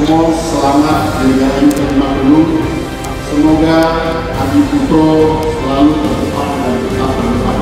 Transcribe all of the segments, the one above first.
semua selamat di hari ke-50. Semoga Adi Putro selalu terdepan dan tetap terdepan.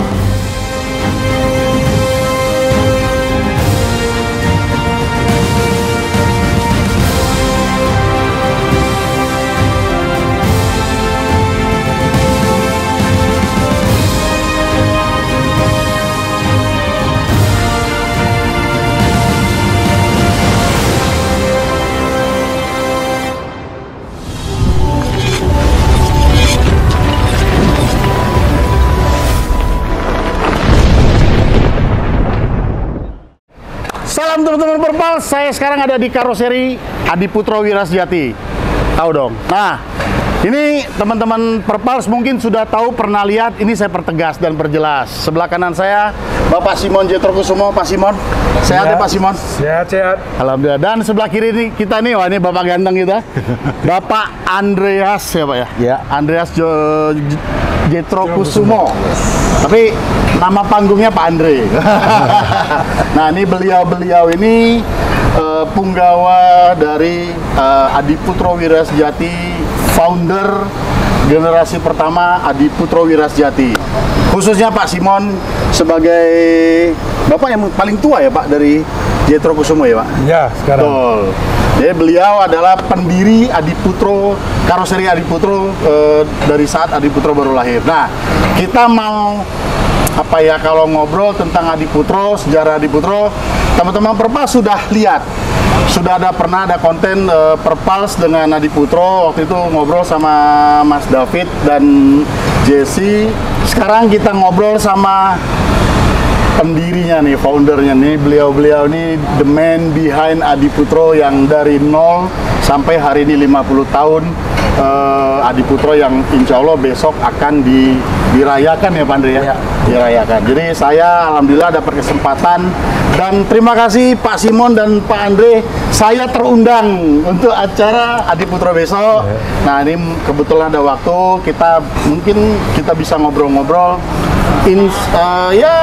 Salam teman-teman Perpal, saya sekarang ada di karoseri Adi Putro Wirasjati. Tahu dong. Nah, ini teman-teman Perpals mungkin sudah tahu, pernah lihat. Ini saya pertegas dan perjelas. Sebelah kanan saya Bapak Simon Jetrokusumo. Pak Simon, sehat ya Pak Simon? Sehat-sehat. Alhamdulillah. Dan sebelah kiri ini kita nih, wah ini Bapak ganteng kita. Bapak Andreas ya Pak ya? Ya. Andreas Jetrokusumo. Tapi nama panggungnya Pak Andre. Nah, ini beliau ini punggawa dari Adi Putro Wirasjati, founder generasi pertama Adi Putro Wirasjati. Khususnya Pak Simon sebagai Bapak yang paling tua ya Pak dari Jetrokusumo ya Pak? Ya, sekarang. Betul. Jadi beliau adalah pendiri Adi Putro, karoseri Adi Putro dari saat Adi Putro baru lahir. Nah, kita mau apa ya, kalau ngobrol tentang Adi Putro, sejarah Adi Putro, teman-teman Perpals sudah lihat, sudah pernah ada konten Perpals dengan Adi Putro, waktu itu ngobrol sama Mas David dan Jesse. Sekarang kita ngobrol sama pendirinya nih, foundernya nih, beliau ini the man behind Adi Putro yang dari nol sampai hari ini 50 tahun Adi Putro yang insya Allah besok akan dirayakan ya Pak Andre ya? Dirayakan. Jadi saya alhamdulillah dapat kesempatan dan terima kasih Pak Simon dan Pak Andre, saya terundang untuk acara Adi Putro besok. Nah, ini kebetulan ada waktu, mungkin kita bisa ngobrol-ngobrol ya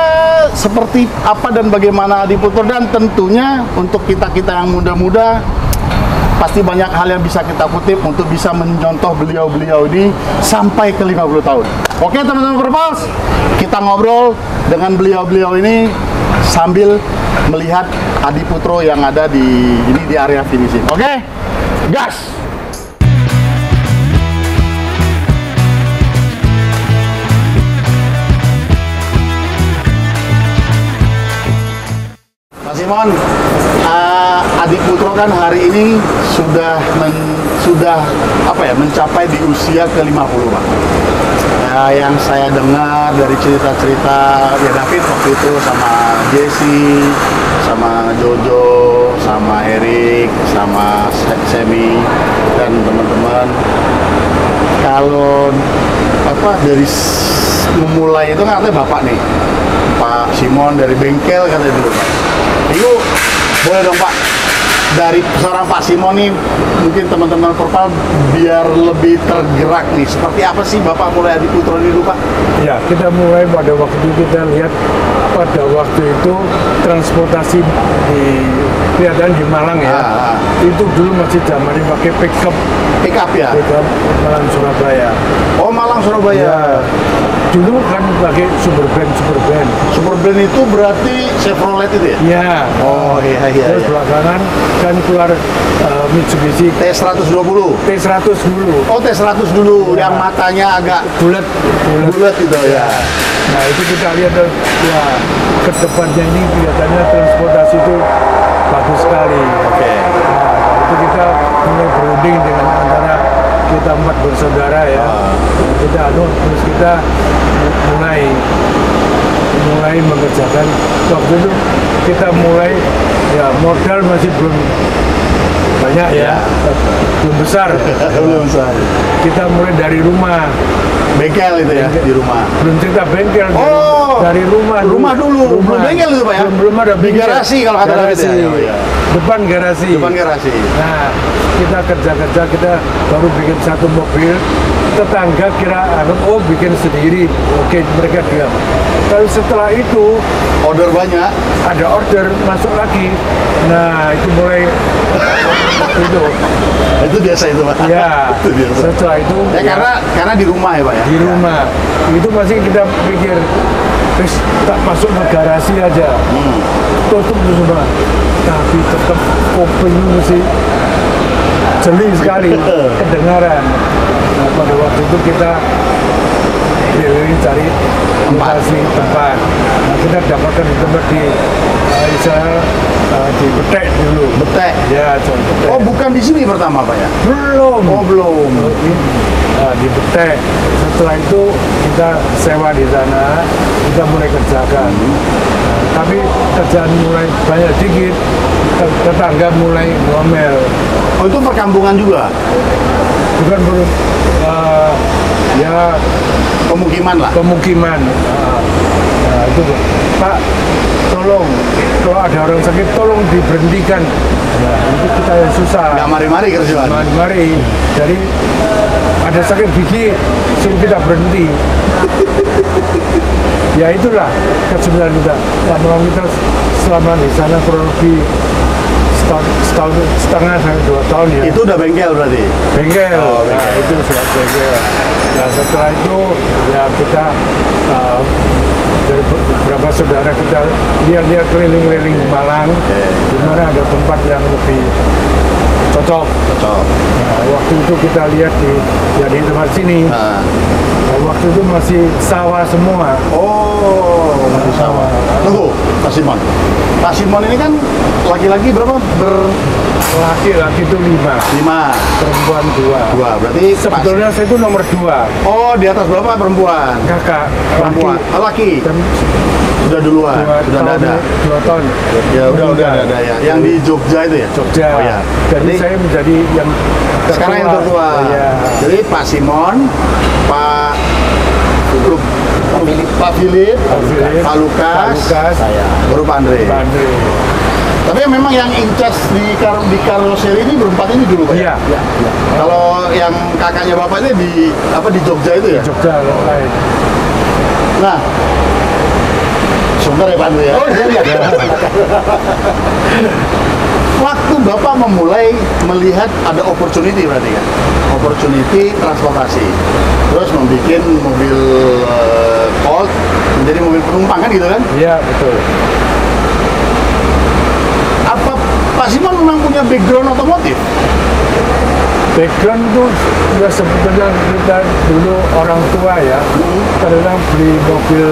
seperti apa dan bagaimana Adi Putro, dan tentunya untuk kita-kita yang muda-muda pasti banyak hal yang bisa kita kutip untuk bisa mencontoh beliau ini sampai ke 50 tahun. Oke teman-teman Perpals, kita ngobrol dengan beliau ini sambil melihat Adi Putro yang ada di area finishing. Oke, gas! Mas Simon, Adi Putro kan hari ini sudah mencapai di usia ke-50 Pak. Nah, yang saya dengar dari cerita-cerita ya David waktu itu sama Jesse, sama Jojo, sama Erik, sama Semi dan teman-teman, kalau dari memulai itu kan katanya Bapak nih, Pak Simon dari bengkel katanya dulu Pak. Itu boleh dong Pak, dari seorang Pak Simon nih, mungkin teman-teman Perpal biar lebih tergerak nih, seperti apa sih Bapak mulai Adi Putro ini dulu Pak? Ya, kita mulai pada waktu itu, kita lihat pada waktu itu transportasi kelihatan di Malang ya. Itu dulu masih zamannya pakai pick-up ya? Pick-up Malang Surabaya. Oh, Malang Surabaya. Ya. Dulu kan pakai Superban. Superban itu berarti Chevrolet itu ya? Iya. Oh iya. Terus belakangan kan keluar Mitsubishi T120 dulu. Oh, T100 dulu yang matanya agak bulat gitu ya. Nah, itu kita lihat ya, ke depannya ini kelihatannya transportasi itu bagus sekali. Oke. Nah, itu kita mulai berunding dengan antara kita 4 bersaudara ya. Terus kita mulai mengerjakan. Waktu itu kita mulai ya, modal masih belum banyak ya, belum besar. Kita mulai dari rumah, bengkel itu ya, di rumah. Belum cerita bengkel. Dari rumah dulu. Belum bengkel itu Pak ya? Belum ada bengkel. Di garasi kalau kata garasi. Ya. Depan garasi. Nah, kita kerja, kita baru bikin satu mobil. Tetangga kira bikin sendiri. Oke, mereka diam. Tapi setelah itu order banyak, ada order masuk lagi. Nah, itu mulai Itu biasa itu Pak. Ya, Itu biasa. setelah itu Ya, karena di rumah ya Pak ya. di rumah itu masih kita pikir terus tak masuk ke garasi aja, tutup semua, tapi tetap kuping masih jeli sekali kedengaran. Nah, pada waktu itu kita keliling cari lokasi tempat. Nah, kita dapatkan di tempat di di Betek dulu. Betek. Ya, Betek. Oh, bukan di sini pertama Pak ya? Belum. Oh, belum. Di Betek. Setelah itu kita sewa di sana, kita mulai kerjakan. Tapi kerjaan mulai banyak dikit, tetangga mulai ngomel. Oh, itu perkampungan juga? Bukan ya Pemukiman lah? pemukiman. Nah, itu Pak, tolong kalau ada orang sakit tolong diberhentikan. Nah, itu kita yang susah. Nggak mari-mari kerjaan? Mari. Jadi ada sakit gigi suruh kita berhenti. Ya itulah kesulitan kita. Lama-lama kita selama di sana kurang lebih setahun setengah sampai 2 tahun ya. Itu udah bengkel berarti? Bengkel. Oh, bengkel. Nah, itu sudah bengkel. Nah, setelah itu ya kita dari beberapa saudara kita lihat keliling-keliling Malang, di mana ada tempat yang lebih cocok. Nah, waktu itu kita lihat di tempat sini. Nah. Waktu itu masih sawah semua. Oh, masih sawah. Tunggu, Pak Simon. Pak Simon ini kan laki-laki berapa? Laki-laki itu 5, 5, perempuan 2. berarti Sebetulnya saya itu nomor 2. Oh, di atas Bapak perempuan? Kakak, Perempuan. Laki. Dan Sudah duluan, sudah ada. 2 tahun. Ya, udah ada ya. Yang di Jogja itu ya? Jogja. Oh ya. Jadi saya menjadi yang tertua. Sekarang yang tertua. Iya. Jadi Pak Simon, Pak Philip, Pak Lukas, saya. baru Pak Andre. Pak Andre. Tapi memang yang in charge di karoseri ini berempat ini dulu Pak? Iya. Kalau yang kakaknya Bapak ini di Jogja itu ya? Jogja lain. Nah, sebentar ya Pak Andre ya. Oh iya. Waktu Bapak memulai melihat ada opportunity berarti kan? Opportunity transportasi. Terus membuat mobil Colt menjadi mobil penumpang kan gitu kan? Iya, betul. Apa Pak Simon memang punya background otomotif? Background itu ya sebetulnya kita dulu orang tua ya, kadang beli mobil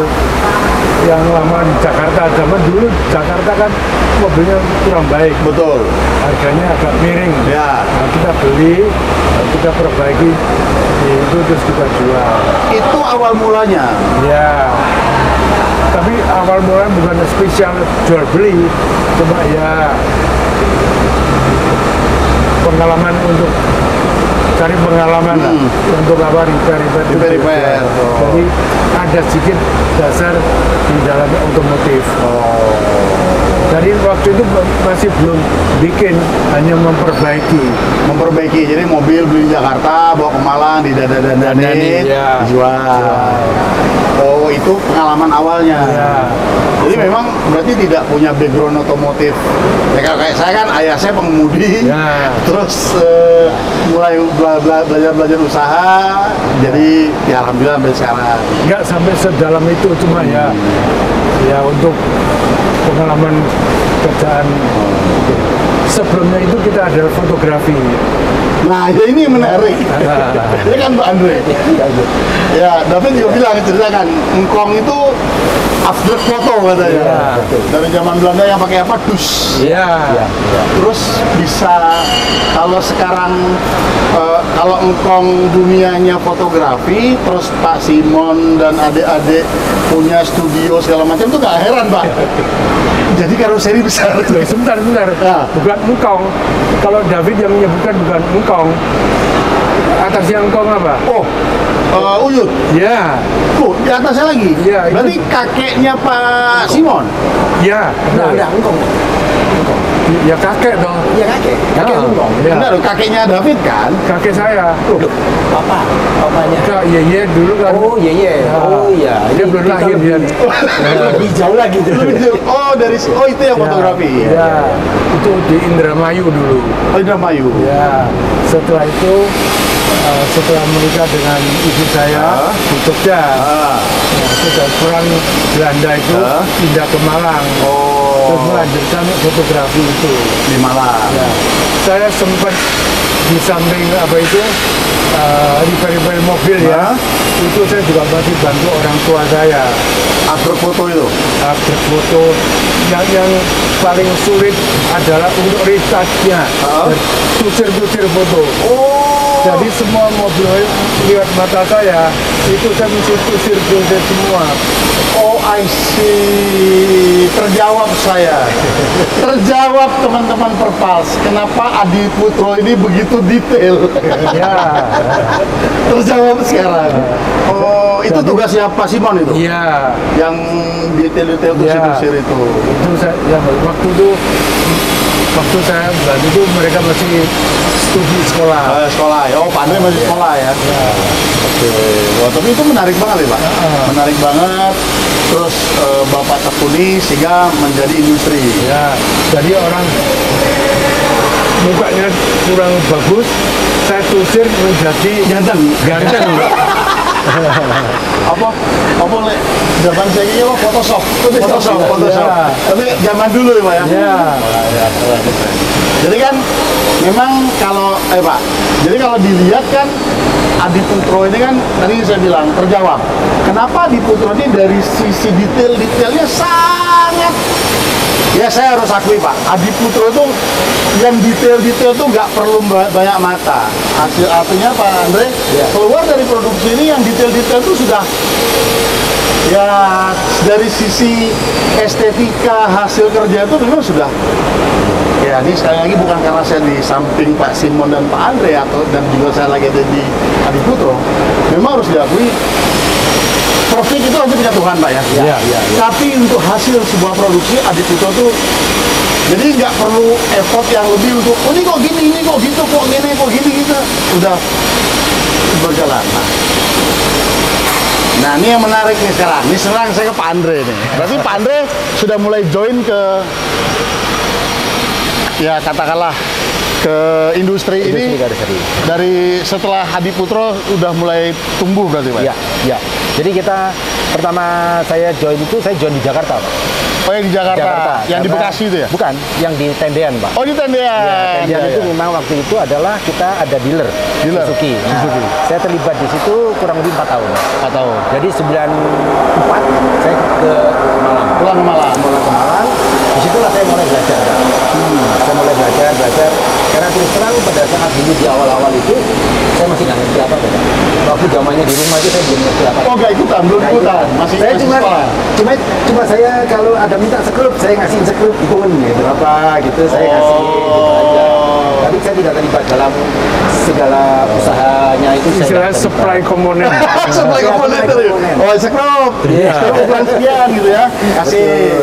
yang lama di Jakarta. Zaman dulu Jakarta kan mobilnya kurang baik, Betul. harganya agak miring. Ya. Nah, kita beli, kita perbaiki, itu terus kita jual. Itu awal mulanya. Ya, tapi awal mulanya bukan spesial jual beli, cuma ya pengalaman untuk cari pengalaman lah, untuk apa repair. Jadi ada sedikit dasar di dalam otomotif. Dari waktu itu masih belum bikin, hanya memperbaiki. Jadi mobil beli di Jakarta, bawa ke Malang, didadanin, ya. dijual. Oh, itu pengalaman awalnya. Ya. Jadi memang berarti tidak punya background otomotif. Ya, kayak saya kan, ayah saya pengemudi, Ya. terus mulai belajar usaha. Jadi ya alhamdulillah sampai sekarang. Nggak sampai sedalam itu, cuma ya untuk pengalaman kerjaan. Sebelumnya itu kita ada fotografi. Nah, ya ini menarik. Ini kan Pak Andre. Ya, David juga bilang, ceritakan, engkong itu abstrak foto katanya. Ya. Dari zaman Belanda yang pakai apa? Dus. Iya. Terus bisa, kalau sekarang kalau engkong dunianya fotografi, terus Pak Simon dan adik-adik punya studio segala macam, itu gak heran Pak. Jadi karoseri besar. Sebentar. Ya. Bukan engkong. Kalau David yang menyebutkan bukan engkong. Atasnya engkong apa? Oh, Uyut. Ya. Oh, di atasnya lagi. Iya, itu- Berarti kakeknya Pak Simon. Ya. Ada engkong. Ya kakek dong. Iya kakek. Kakek Ah, Lungkong. iya. Benar, kakeknya David kan? Kakek saya. Papanya. Kak Yeye dulu kan. Oh iya. Oh iya. Dia belum kita lahir dia. lebih jauh lagi tuh. Oh, itu yang fotografi. Ya, itu di Indramayu dulu. Oh, Indramayu. Ya, setelah itu setelah menikah dengan ibu saya di Jogja, sudah perang Belanda itu pindah ke Malang. Terus melanjutkan fotografi itu Di Malang. ya. Saya sempat di samping apa itu repair mobil ya, itu saya juga masih bantu orang tua saya Upload foto itu. upload foto. Yang paling sulit adalah untuk retouch-nya, tusir-tusir foto. Jadi semua mobil lihat mata saya itu saya mesti tusir-tusir semua. Oh, I see. Terjawab saya. Terjawab teman-teman Perpals. Kenapa Adi Putro ini begitu detail? Ya, Terjawab sekarang. Oh, itu tugasnya Pak Simon itu? iya. Yang detail-detail tusir-tusir itu. Itu saya, ya, waktu saya bantu itu mereka masih studi sekolah. Sekolah ya. Oh, Pak Andre masih sekolah ya. Oke. Wah, tapi itu menarik banget ya, Pak. Menarik banget. Terus Bapak tekuni sehingga menjadi industri. Ya, jadi orang mukanya kurang bagus, saya tusir menjadi Ganteng. ganteng. apa le zaman saya ini apa Photoshop. Ya. Tapi zaman dulu ya, Pak ya. Ya. Jadi kan memang kalau Pak, jadi kalau dilihat kan Adi Putro ini kan tadi saya bilang terjawab. Kenapa Adi Putro ini dari sisi detailnya sangat, ya saya harus akui Pak, Adi Putro itu yang detail-detail tuh nggak perlu banyak mata. Artinya Pak Andre keluar dari produksi ini yang detail-detail itu sudah ya dari sisi estetika hasil kerja itu memang sudah. Ya, ini sekali lagi bukan karena saya di samping Pak Simon dan Pak Andre dan juga saya lagi ada di Adi Putro. Memang harus diakui profit itu nanti punya Tuhan Pak ya. Iya. Tapi untuk hasil sebuah produksi Adi Putro tuh jadi nggak perlu effort yang lebih untuk ini kok gini, ini kok gitu, kok gini, kok gini gitu. Udah berjalan. Nah ini yang menarik nih sekarang. Ini serang saya ke Pak Andre nih. Berarti Pak Andre sudah mulai join ke ya katakanlah ke industri ini dari setelah Adi Putro udah mulai tumbuh berarti Pak? Iya. Jadi kita pertama saya join di Jakarta, Pak. Oh yang di Jakarta, yang di Karena- Bekasi itu ya? Bukan, yang di Tendean, Pak. Oh di Tendean. Ya, Tendean itu memang waktu itu adalah kita ada dealer. Suzuki. Nah, saya terlibat di situ kurang lebih 4 tahun. 4 tahun. Jadi 94 saya ke Malang. Pulang ke Malang. Pulang ke Malang. Disitulah saya mulai belajar. Saya mulai belajar. Karena terus terang pada saat dulu di awal-awal itu saya masih nggak ngerti apa-apa. Waktu zamannya di rumah itu saya belum ngerti apa. Oh nggak ikutan, belum Nggak ikutan. Masih saya masih cuma sekolah. cuma saya kalau ada minta sekrup saya ngasihin sekrup hitungan gitu apa gitu saya kasih gitu aja. Tapi saya tidak terlibat dalam segala usahanya itu. Saya Istilahnya nggak supply terlibat. komponen. Supply komponen itu. Oh sekrup. Iya. Ukuran sekian gitu ya. Kasih.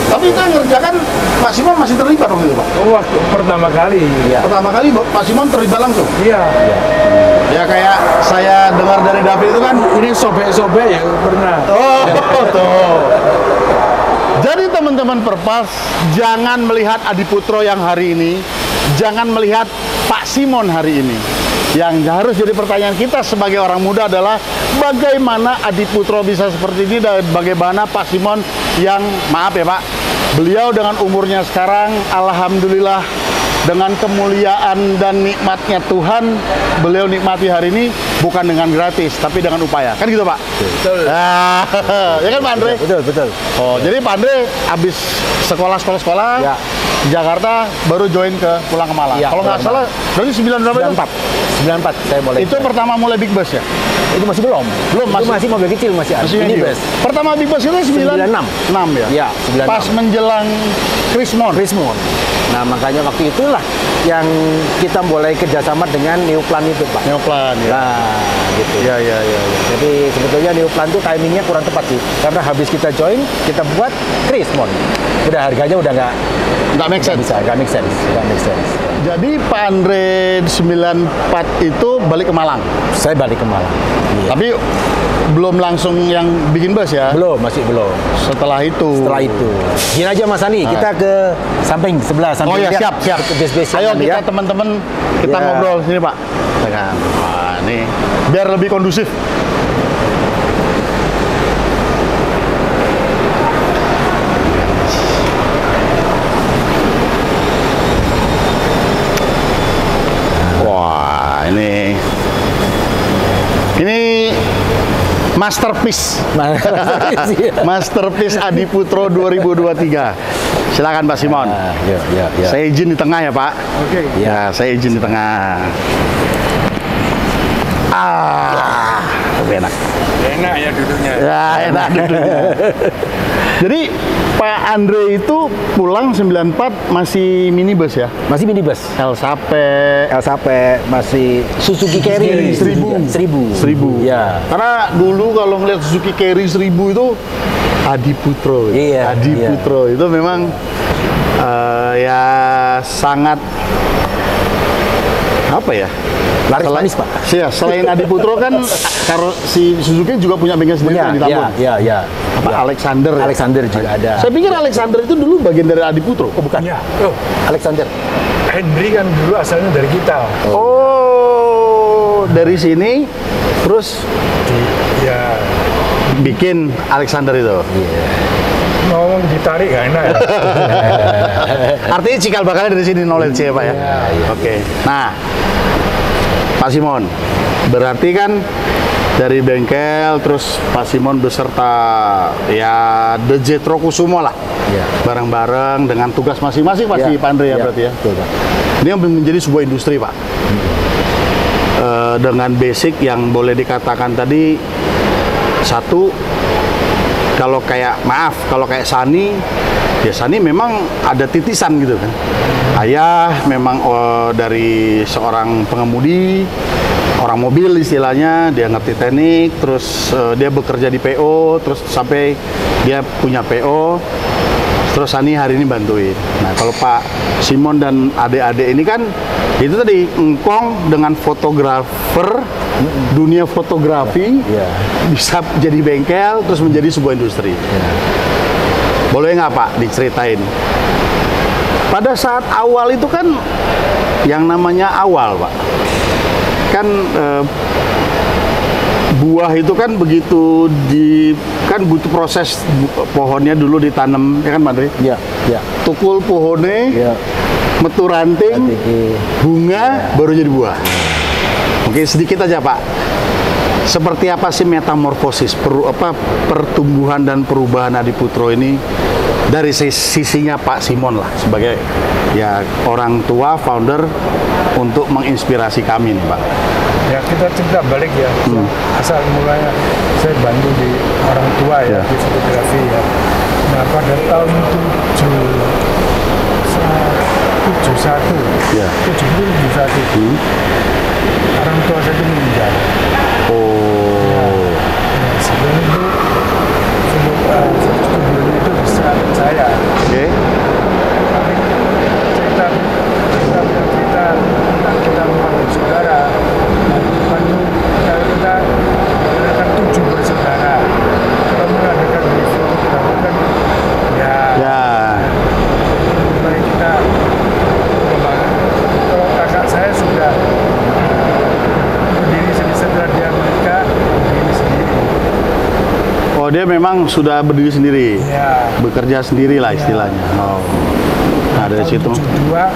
Tapi itu yang ngerjakan Pak Simon masih terlibat waktu itu Pak? Waktu pertama kali. Iya. Pertama kali Pak Simon terlibat langsung? Iya. Ya kayak saya dengar dari David itu kan. Ini sobek-sobek ya pernah. Oh, tuh. Jadi teman-teman Perpals, jangan melihat Adi Putro yang hari ini, jangan melihat Pak Simon hari ini. Yang harus jadi pertanyaan kita sebagai orang muda adalah bagaimana Adi Putro bisa seperti ini dan bagaimana Pak Simon yang, maaf ya Pak, beliau dengan umurnya sekarang, alhamdulillah, dengan kemuliaan dan nikmatnya Tuhan, beliau nikmati hari ini bukan dengan gratis, tapi dengan upaya. Kan gitu Pak? Betul. Nah, ya kan Pak Andre? Betul. Oh, jadi Pak Andre habis sekolah Ya. di Jakarta baru join pulang ke Malang. Ya, Kalau nggak pulang salah, berarti 9 berapa itu? 94 saya mulai. Itu pertama mulai Big Bus ya? Itu masih belum. Belum, Itu masih mobil kecil masih ada. Masih Ini yang bus. Pertama Big Bus itu 96 ya? Iya, 96. Pas menjelang Krismon. Krismon. Nah makanya waktu itulah yang kita mulai kerjasama dengan Neoplan itu Pak. Neoplan ya. Nah gitu. Ya. Jadi sebetulnya Neoplan itu timingnya kurang tepat sih. Karena habis kita join, kita buat Krismon. Udah harganya udah nggak Nggak make sense. Bisa, nggak make sense, nggak make sense. Jadi Pak Andre 94 itu balik ke Malang. Saya balik ke Malang. Iya. Tapi belum langsung yang bikin bus ya? Belum, masih belum. Setelah itu. Setelah itu. Gini aja Mas Ani, kita ke samping sebelah. Oh ya, siap. Ke base-base Ayo yang kita ya. teman-teman kita Ya. ngobrol sini Pak. Dengan wah, ini biar lebih kondusif. Wah, ini masterpiece. Masterpiece Adiputro 2023. Silakan Pak Simon. Ya. Saya izin di tengah ya Pak. Oke. Ya, saya izin di tengah. Lebih enak. Enak ya duduknya. Ya, enak duduknya. Jadi Pak Andre itu pulang 94 masih minibus ya? Masih minibus. El Sape. El Sape masih Suzuki Carry 1000. Ya. Karena dulu kalau ngeliat Suzuki Carry 1000 itu Adiputro. Iya, Adiputro itu memang ya sangat apa ya? Laris manis Pak. Ya, selain Adiputro kan kalau si Suzuki juga punya bengkel sendiri Punya, di Tambun. ya. Apa Alexander. Alexander juga ada. Saya pikir Alexander itu dulu bagian dari Adiputro. Oh, bukan. Ya. Oh, Alexander. Henry kan dulu asalnya dari kita. Oh, dari sini terus Ya, bikin Alexander itu. ngomong ditarik gak enak ya. Artinya cikal bakalnya dari sini knowledge ya Pak ya. Oke. Nah, Pak Simon, berarti kan dari bengkel terus Pak Simon beserta ya The Jetro Kusumo lah. Ya. Bareng-bareng dengan tugas masing-masing pasti Ya. Pak Andre ya, Ya, berarti ya. betul, Pak. Ini menjadi sebuah industri Pak. Dengan basic yang boleh dikatakan tadi satu, kalau kayak kalau kayak Sani, ya Sani memang ada titisan gitu kan. Ayah memang dari seorang pengemudi, orang mobil istilahnya, dia ngerti teknik, terus dia bekerja di PO, terus sampai dia punya PO, terus Sani hari ini bantuin. Nah kalau Pak Simon dan adik-adik ini kan, itu tadi engkong dengan fotografer, dunia fotografi, Iya. bisa jadi bengkel, terus menjadi sebuah industri. Boleh nggak Pak diceritain? Pada saat awal itu kan, yang namanya awal Pak, kan buah itu kan begitu kan butuh proses pohonnya dulu ditanam, ya kan Pak Andre? Ya. Tukul pohonnya, Ya. metu ranting, bunga, baru jadi buah. Oke, sedikit aja Pak. Seperti apa sih metamorfosis pertumbuhan dan perubahan Adiputro ini dari sisinya Pak Simon lah sebagai ya orang tua founder untuk menginspirasi kami nih Pak. Ya kita cerita balik ya. Asal mulanya saya bantu di orang tua ya, di fotografi ya. Nah pada tahun 71 Ya. 71 orang tua saya itu meninggal. Oh. Sebelum itu studio itu bisa saya. Oke. Tapi cerita kita membangun saudara. Bandung kita mengadakan 7 bersaudara. Kalau mengadakan di fotografi kan ya. Mari kita kembangkan. Kalau kakak saya sudah berdiri sendiri setelah dia menikah, berdiri sendiri. Oh, dia memang sudah berdiri sendiri. Ya. Bekerja sendiri lah istilahnya. Oh. Nah, dari Tahun situ. 72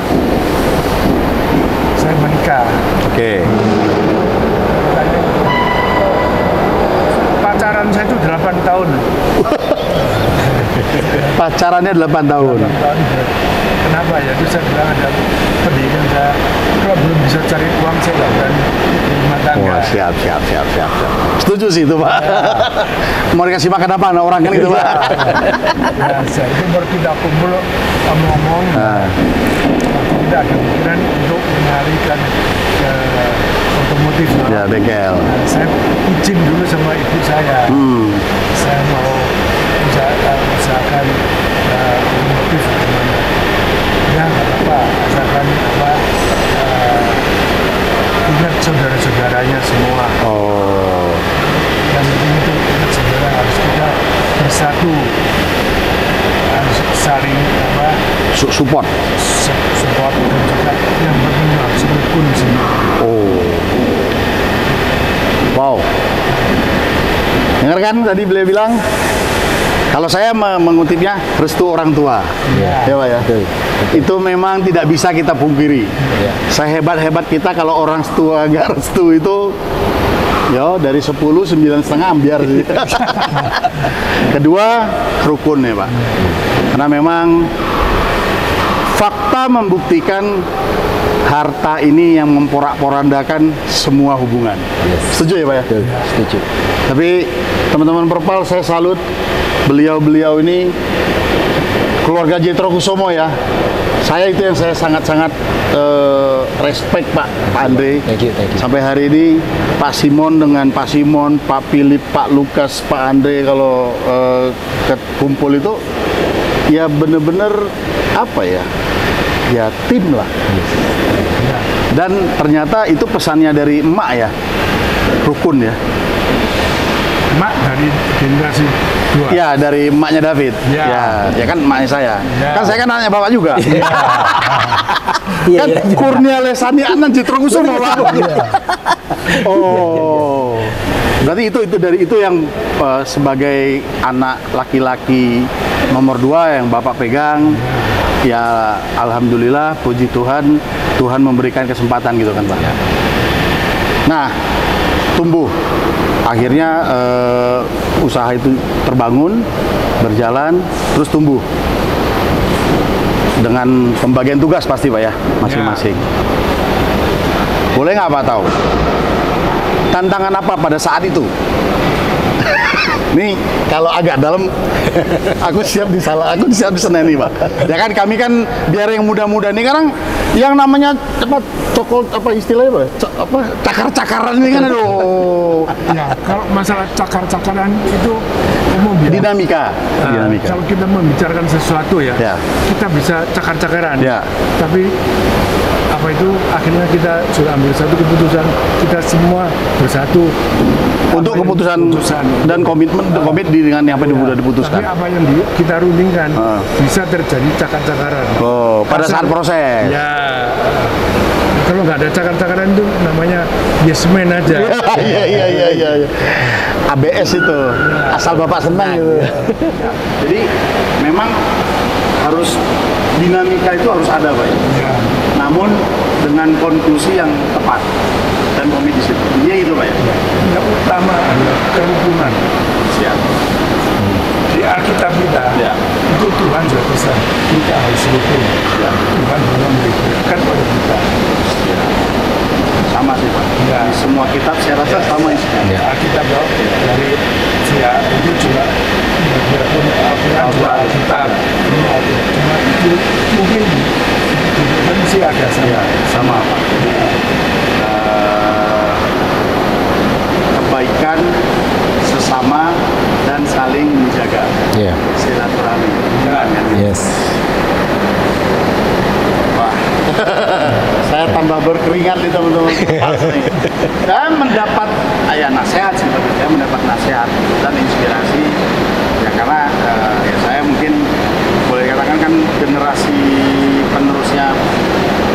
saya menikah. Oke. Pacaran saya itu 8 tahun. Pacarannya 8 tahun. 8 tahun. Kenapa ya? Itu saya bilang ada pendidikan saya. Kalau belum bisa cari uang saya nggak berani di rumah tangga. Wah, siap. Setuju sih itu Pak. Mau dikasih makan apa anak orang kan gitu Pak. Ya, saya itu baru tidak kumpul ngomong. Tidak ada pikiran untuk mengalihkan ke otomotif. Ya, bengkel. Nah, saya izin dulu sama ibu saya. Saya mau usahakan otomotif gimana. Ya nggak apa-apa, asalkan ingat saudara-saudaranya semua. Oh. Yang penting itu ingat saudara, harus kita bersatu, harus saling Support. support, dan juga yang penting harus rukun semua. Oh. Wow. Dengar kan tadi beliau bilang, kalau saya mengutipnya restu orang tua. Ya Pak ya. Betul. Itu memang tidak bisa kita pungkiri. Ya. Sehebat-hebat kita kalau orang tua nggak restu itu, ya dari 10, 9,5 ambiar sih. Kedua, rukun ya Pak. Karena memang fakta membuktikan harta ini yang memporak-porandakan semua hubungan. Setuju ya Pak ya? Betul. Setuju. Tapi teman-teman Perpal, saya salut beliau-beliau ini, keluarga Jetro Kusumo ya. Saya itu yang saya sangat-sangat respect Pak Andre. Thank you. Sampai hari ini Pak Simon dengan Pak Simon, Pak Philip, Pak Lukas, Pak Andre kalau kumpul itu ya bener-bener apa ya? Ya tim lah. Dan ternyata itu pesannya dari emak ya, rukun ya. Emak dari generasi 2. Ya dari emaknya David. Ya. Ya kan emaknya saya. Ya. Kan saya kan anaknya bapak juga. Iya, Kan iya. Kurnia Lesani anak Jetro Kusumo Pak. Oh. Berarti itu yang sebagai anak laki-laki nomor 2 yang bapak pegang. Ya alhamdulillah, puji Tuhan, Tuhan memberikan kesempatan gitu kan Pak. Nah, tumbuh. Akhirnya usaha itu terbangun, berjalan, terus tumbuh. Dengan pembagian tugas pasti Pak ya, masing-masing. Boleh nggak Pak tahu? Tantangan apa pada saat itu? Nih, kalau agak dalam, aku siap diseneni Pak. Ya kan kami kan biar yang muda-muda nih, sekarang yang namanya cokol apa istilahnya Pak? Cakar-cakaran ini kan aduh. Ya, kalau masalah cakar-cakaran itu umum ya. Dinamika. Kalau kita membicarakan sesuatu ya, kita bisa cakar-cakaran. Ya. Tapi apa itu akhirnya kita sudah ambil satu keputusan, kita semua bersatu Untuk keputusan dan komit dengan yang sudah diputuskan. Tapi apa yang kita rundingkan bisa terjadi cakar-cakaran. Oh, pada saat proses. Ya. Kalau nggak ada cakar-cakaran itu namanya yes man aja. Iya. ABS itu, asal bapak senang gitu. Jadi memang harus dinamika itu harus ada Pak. Ya. Namun dengan konklusi yang tepat dan komit di situ. Iya itu Pak ya. Yang utama adalah kerukunan. Siap. Di Alkitab kita itu Tuhan sudah pesan kita harus rukun. Tuhan belum memberikan pada kita. Sama sih Pak. Ya. Di semua kitab saya rasa sama isinya. Alkitab dari itu juga walaupun Al-Quran juga Alkitab. Cuma itu mungkin kan sih ada Sama Pak. Kebaikan sesama dan saling menjaga silaturahmi. Yes. Wah, saya tambah berkeringat nih teman-teman. Dan mendapat nasihat sih, saya mendapat nasihat dan inspirasi. Ya karena ya saya mungkin boleh katakan kan generasi penerusnya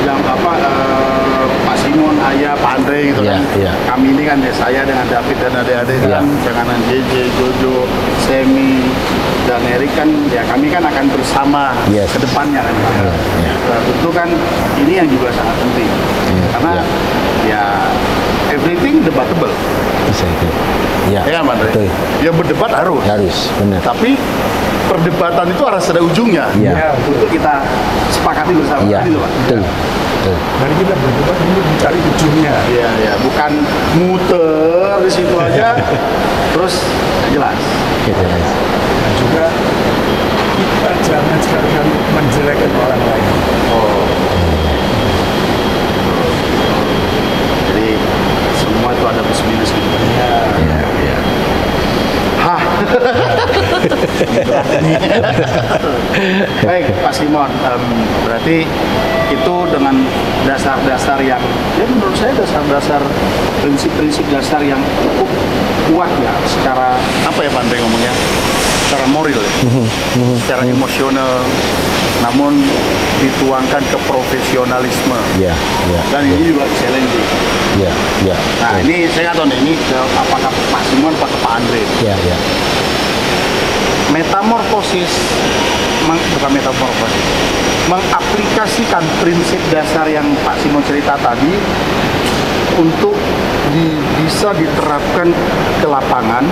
yang Pak Simon, Ayah, Pak Andre gitu kan. Kami ini kan ya, saya dengan David dan adik-adik kan, dengan JJ, Jojo, Semi, dan Erik kan, ya kami kan akan bersama ke depannya kan. Tentu kan ini yang juga sangat penting. Karena ya everything debatable. Ya, Pak Andre? betul. Ya berdebat harus, benar. tapi perdebatan itu harus ada ujungnya. Untuk kita sepakati bersama. Gitu, Pak. Betul. Mari kita berdebat untuk mencari ujungnya. Iya, bukan muter di situ aja, terus jelas. Dan juga kita jangan sekali-kali menjelekkan orang lain. Jadi semua itu ada plus minus gitu. Hah. Baik, Pak Simon, berarti itu dengan dasar-dasar yang, ya menurut saya dasar-dasar prinsip-prinsip dasar yang cukup kuat ya, secara apa ya Pak Andre ngomongnya, secara moral ya, secara emosional, namun dituangkan ke profesionalisme. Ya, ya. Dan ini juga challenging. Ya, ya. Nah ini saya nggak tahu nih, ini apakah Pak Simon atau Pak Andre? Ya, ya. Metamorfosis, bukan metamorfosis, mengaplikasikan prinsip dasar yang Pak Simon cerita tadi untuk bisa diterapkan ke lapangan.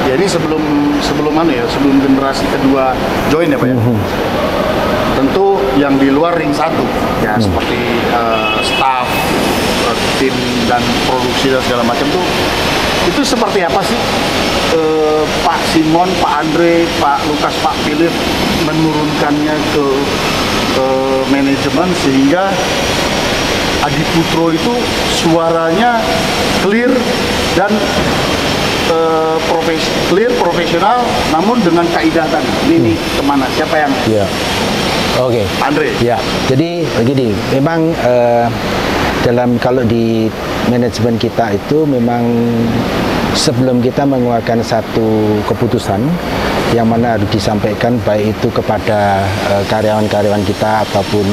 Ya ini sebelum generasi kedua join ya Pak ya. Tentu yang di luar ring satu ya, seperti staff, tim dan produksi dan segala macam tuh, itu seperti apa sih Pak Simon, Pak Andre, Pak Lukas, Pak Philip menurunkannya ke manajemen sehingga Adiputro itu suaranya clear dan profesional, namun dengan kaidah tadi. Ini kemana? Siapa yang? Ya. Oke. Andre. Ya. Jadi begini, memang kalau di manajemen kita itu memang sebelum kita mengeluarkan satu keputusan yang mana harus disampaikan baik itu kepada karyawan-karyawan kita ataupun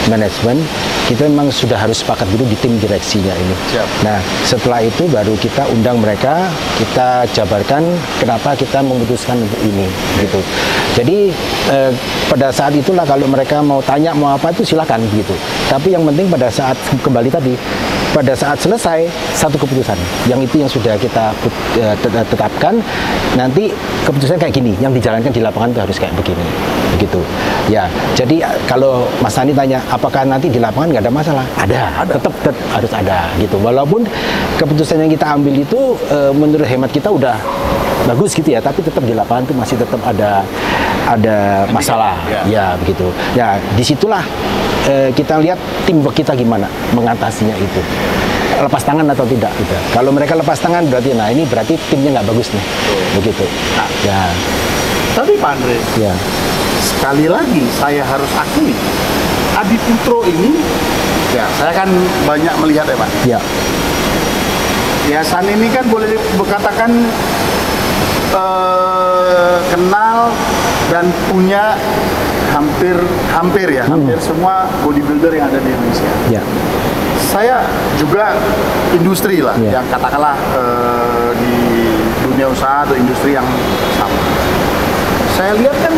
manajemen, kita memang sudah harus sepakat dulu di tim direksinya ini. Siap. Nah, setelah itu baru kita undang mereka, kita jabarkan kenapa kita memutuskan untuk ini, gitu. Jadi pada saat itulah kalau mereka mau tanya mau apa itu silakan gitu. Tapi yang penting pada saat kembali tadi, pada saat selesai satu keputusan, yang itu yang sudah kita tetapkan, nanti keputusan kayak gini, yang dijalankan di lapangan itu harus kayak begini, begitu. Ya, jadi kalau Mas Sani tanya, apakah nanti di lapangan nggak ada masalah? Ada. Tetap harus ada, gitu. Walaupun keputusan yang kita ambil itu menurut hemat kita udah bagus gitu ya, tapi tetap di lapangan itu masih tetap ada masalah, ya begitu. Ya, disitulah kita lihat teamwork kita gimana mengatasinya itu. Lepas tangan atau tidak gitu. Kalau mereka lepas tangan berarti ini berarti timnya nggak bagus nih. Begitu. Nah, ya. Tapi Pak Andre, Ya. sekali lagi saya harus akui, Adiputro ini, ya saya kan banyak melihat ya Pak. Ya. Yayasan ini kan boleh dikatakan kenal dan punya hampir semua bodybuilder yang ada di Indonesia. Ya. Saya juga industri lah, Ya. yang katakanlah di dunia usaha atau industri yang sama. Saya lihat kan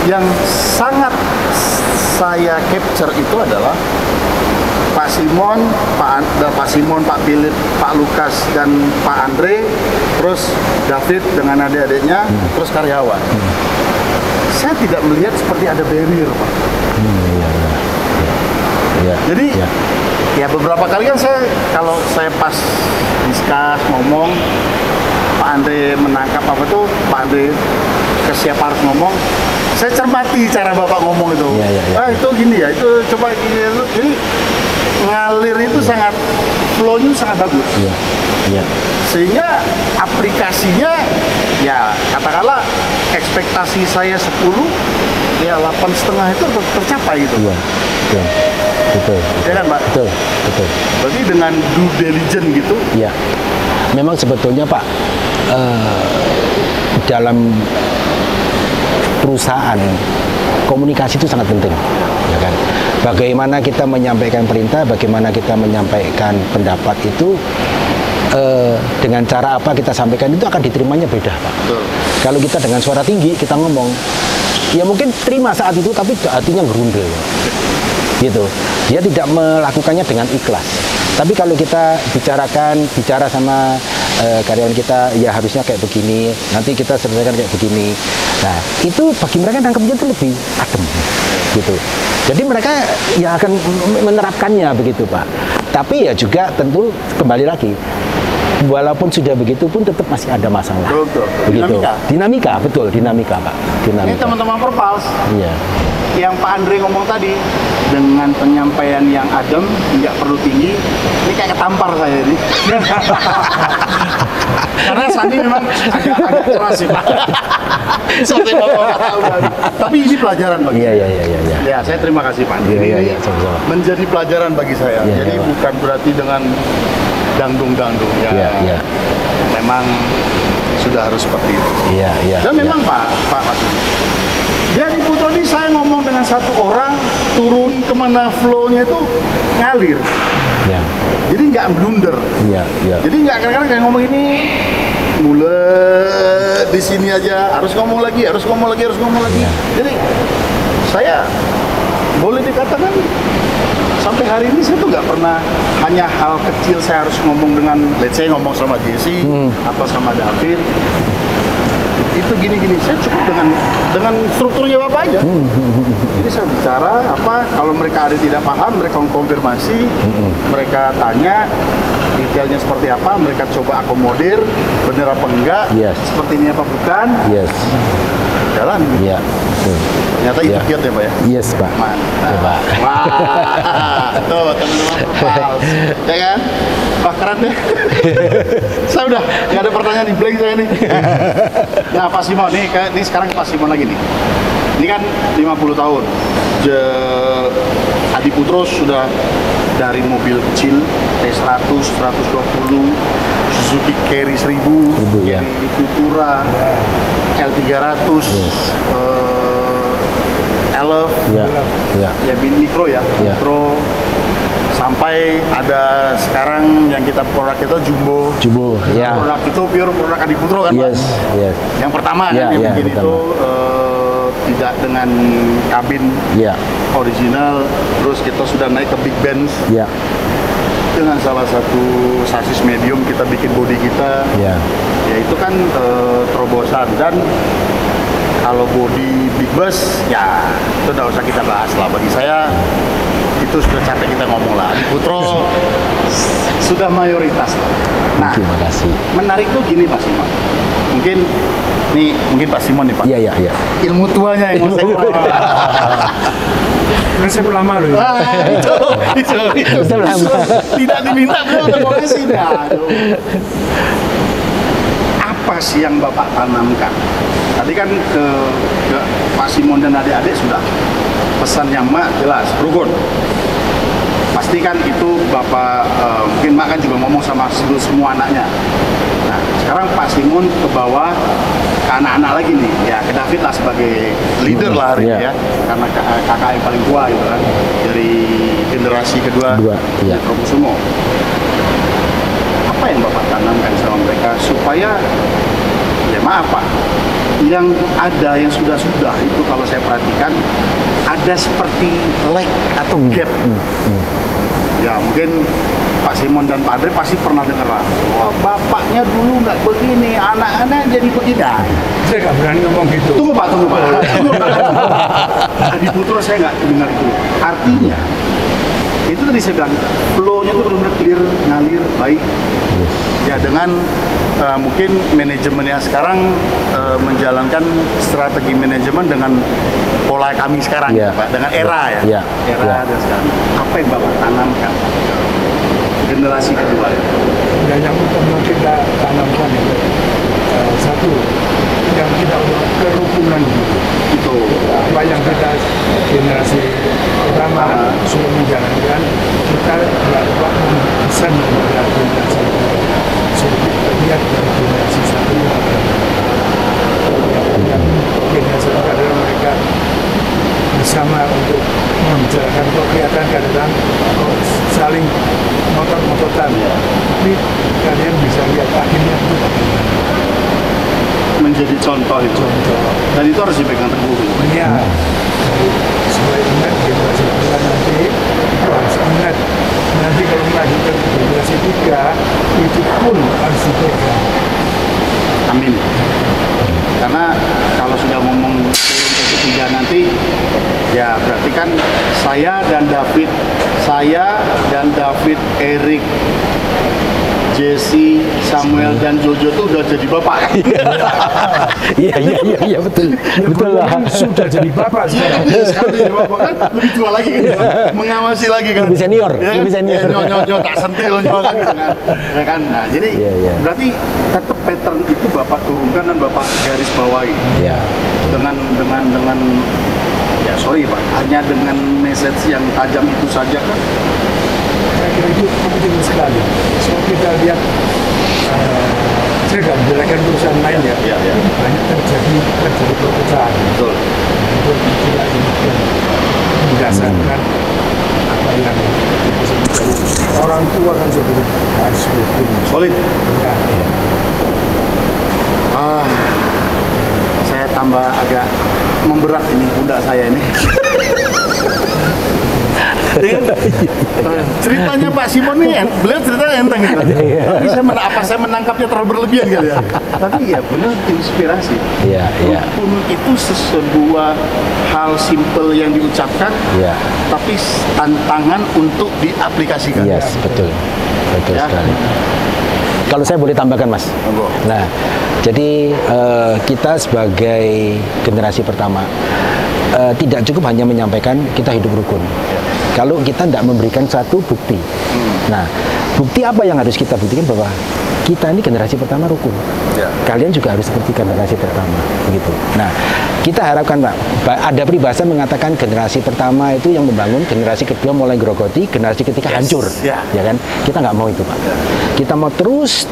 yang sangat saya capture itu adalah Pak Simon, Pak Philip, Pak Lukas dan Pak Andre, terus David dengan adik-adiknya, terus karyawan. Saya tidak melihat seperti ada barrier, Pak. Ya. Jadi ya beberapa kali kan kalau saya pas discuss ngomong, Pak Andre menangkap apa tuh, Pak Andre ke siapa harus ngomong, saya cermati cara Bapak ngomong itu. Itu gini ya, itu coba gini. Jadi ngalir itu sangat, flow-nya sangat bagus. Ya. Sehingga aplikasinya ya katakanlah ekspektasi saya 10, ya 8,5 itu tercapai gitu. Iya. Betul. Ya kan, Pak? Betul. Berarti dengan due diligence gitu. Ya. Memang sebetulnya Pak, dalam perusahaan komunikasi itu sangat penting, ya kan? Bagaimana kita menyampaikan perintah, bagaimana kita menyampaikan pendapat itu dengan cara apa kita sampaikan itu akan diterimanya beda, Pak. Betul. Kalau kita dengan suara tinggi kita ngomong, ya mungkin terima saat itu tapi hatinya gerundel, gitu. Dia tidak melakukannya dengan ikhlas. Tapi kalau kita bicara sama karyawan kita, ya harusnya kayak begini, nanti kita selesaikan kayak begini. Nah, itu bagi mereka nangkepnya itu lebih adem, gitu. Jadi mereka ya akan menerapkannya begitu, Pak. Tapi ya juga tentu kembali lagi, walaupun sudah begitu pun tetap masih ada masalah. Betul. Begitu. Dinamika, betul, dinamika, Pak. Dinamika. Ini teman-teman Perpals. Iya. yang Pak Andre ngomong tadi, dengan penyampaian yang adem, nggak perlu tinggi, ini kayak ketampar saya ini. Karena Sandi memang agak keras sih Pak. Sampai bapak tahu kan. Tapi ini pelajaran bagi Iya. Ya, saya terima kasih Pak. Ini sama-sama. menjadi pelajaran bagi saya. Iya, Jadi iya. bukan berarti dengan dangdung-dangdung ya. Iya. Memang sudah harus seperti itu. Iya. Dan memang Pak Masud. Jadi Putro ini saya ngomong dengan satu orang, turun kemana flow-nya itu ngalir. Iya. Jadi nggak blunder. Iya. Jadi nggak kadang-kadang kayak ngomong ini mulet di sini aja, harus ngomong lagi. Iya. Jadi saya boleh dikatakan sampai hari ini saya tuh nggak pernah hanya hal kecil saya harus ngomong dengan, let's say ngomong sama Jesse, apa sama David. Itu gini-gini, saya cukup dengan strukturnya Bapak aja. Jadi saya bicara apa, kalau mereka ada tidak paham, mereka konfirmasi, mereka tanya detailnya seperti apa, mereka coba akomodir, bener apa enggak, Yes. seperti ini apa bukan, Yes. jalan. Iya. Ternyata itu kiat ya Pak ya. Yes, Pak. Mantap. Ya, Pak. Wah, tuh teman-teman Propals, ya kan? Wah keren deh. Saya udah nggak ada pertanyaan di blank saya nih. Nah Pak Simon, ini sekarang Pak Simon lagi nih. Ini kan 50 tahun. Adi Putro sudah dari mobil kecil T100, 120, Suzuki Carry 1000, ya. Carry Futura, L300, Elf, Iya. ya Micro ya, Ya. Micro, sampai ada sekarang yang kita produk itu Jumbo. Ya. Produk itu pure produk Adi Putro kan Pak? Yes. Yang pertama Ya, kan yang ya, bikin pertama. itu tidak dengan kabin Iya. original, terus kita sudah naik ke Big Benz Iya. dengan salah satu sasis medium kita bikin bodi kita, Iya. ya itu kan terobosan. Dan kalau bodi Big Bus ya itu udah usah kita bahas lah, bagi saya itu sudah capek kita ngomong lah. Adi Putro sudah mayoritas lah. Nah, Terima kasih. menarik tuh gini Pak Simon, mungkin Pak Simon nih Pak, Iya. ilmu tuanya yang mau saya Resep lama loh. itu lama. tidak diminta beliau terima kasih. Apa sih yang Bapak tanamkan? Tadi kan ke Pak Simon dan adik-adik sudah pesan yang Mak jelas, rukun. Pastikan itu Bapak, mungkin Mak kan juga ngomong sama semua anaknya. Nah, sekarang Pak Simon ke bawah ke anak-anak lagi nih, ya ke David lah sebagai leader lah hari ini ya, karena kakak yang paling tua gitu kan, dari generasi kedua Iya. Kromosomo. Apa yang Bapak tanamkan sama mereka supaya, ya maaf Pak, yang ada yang sudah itu kalau saya perhatikan ada seperti lag atau gap. Ya mungkin Pak Simon dan Pak Andre pasti pernah dengar lah, wah bapaknya dulu nggak begini, anak-anak jadi begini. Nah, Saya nggak berani ngomong gitu. tunggu Pak. Adi Putro saya nggak dengar itu. Artinya itu tadi saya bilang flow-nya itu benar-benar clear, ngalir, baik. Ya dengan mungkin manajemennya sekarang menjalankan strategi manajemen dengan pola kami sekarang, Iya. Pak, dengan era ya, Iya. era Iya. dan sekarang. Apa yang Bapak tanamkan generasi kedua? Dan yang perlu kita tanamkan itu satu, yang kita kerukunan Itu apa yang kita generasi pertama sudah menjalankan, kita dapat pesan kepada generasi sedikit terlihat dari generasi satu yang generasi kedua adalah mereka bersama untuk membicarakan kelihatan kadang saling motot-mototan, tapi kalian bisa lihat akhirnya itu menjadi contoh itu, dan itu harus dipegang teguh. Iya. Supaya ingat generasi kedua nanti harus ingat nanti kalau melanjutkan ke generasi tiga itu pun harus dipegang. Amin. Karena kalau sudah ngomong turun ke ketiga nanti, ya berarti kan saya dan David, Erik, Jesse, Samuel dan Jojo tuh udah jadi bapak kan? Iya betul. Betul lah. Sudah jadi bapak sekarang. Sekarang jadi bapak kan lebih tua lagi kan, mengawasi lagi kan. Lebih senior, Ya, lebih senior. Nyok tak sentil nyok kan, gitu kan. Ya kan. Nah, jadi Iya. berarti tetap pattern itu bapak turunkan dan bapak garis bawahi Iya. dengan ya sorry pak, hanya dengan message yang tajam itu saja kan? Saya kira itu penting sekali. So kita lihat, saya nggak menjelaskan perusahaan lain ya. Iya. Banyak terjadi perpecahan. Betul. Itu tidak didasarkan apa yang orang tua kan sebelum harus hukum. Solid. Ya, Saya tambah agak memberat ini pundak saya ini. Ceritanya Pak Simon nih, beliau ceritanya enteng gitu. Tapi saya menangkapnya terlalu berlebihan kali ya. Tapi ya benar inspirasi. Iya. Pun itu sebuah hal simple yang diucapkan, Iya. tapi tantangan untuk diaplikasikan. Yes, betul. Betul Ya. sekali. Kalau saya boleh tambahkan, Mas. Monggo. Nah, jadi kita sebagai generasi pertama tidak cukup hanya menyampaikan kita hidup rukun. Kalau kita tidak memberikan satu bukti. Nah, bukti apa yang harus kita buktikan bahwa kita ini generasi pertama rukun. Ya. Kalian juga harus seperti generasi pertama, begitu. Nah, kita harapkan Pak, ada peribahasa mengatakan generasi pertama itu yang membangun, generasi kedua mulai grogoti, generasi ketiga hancur, Ya. ya kan? Kita nggak mau itu Pak. Kita mau terus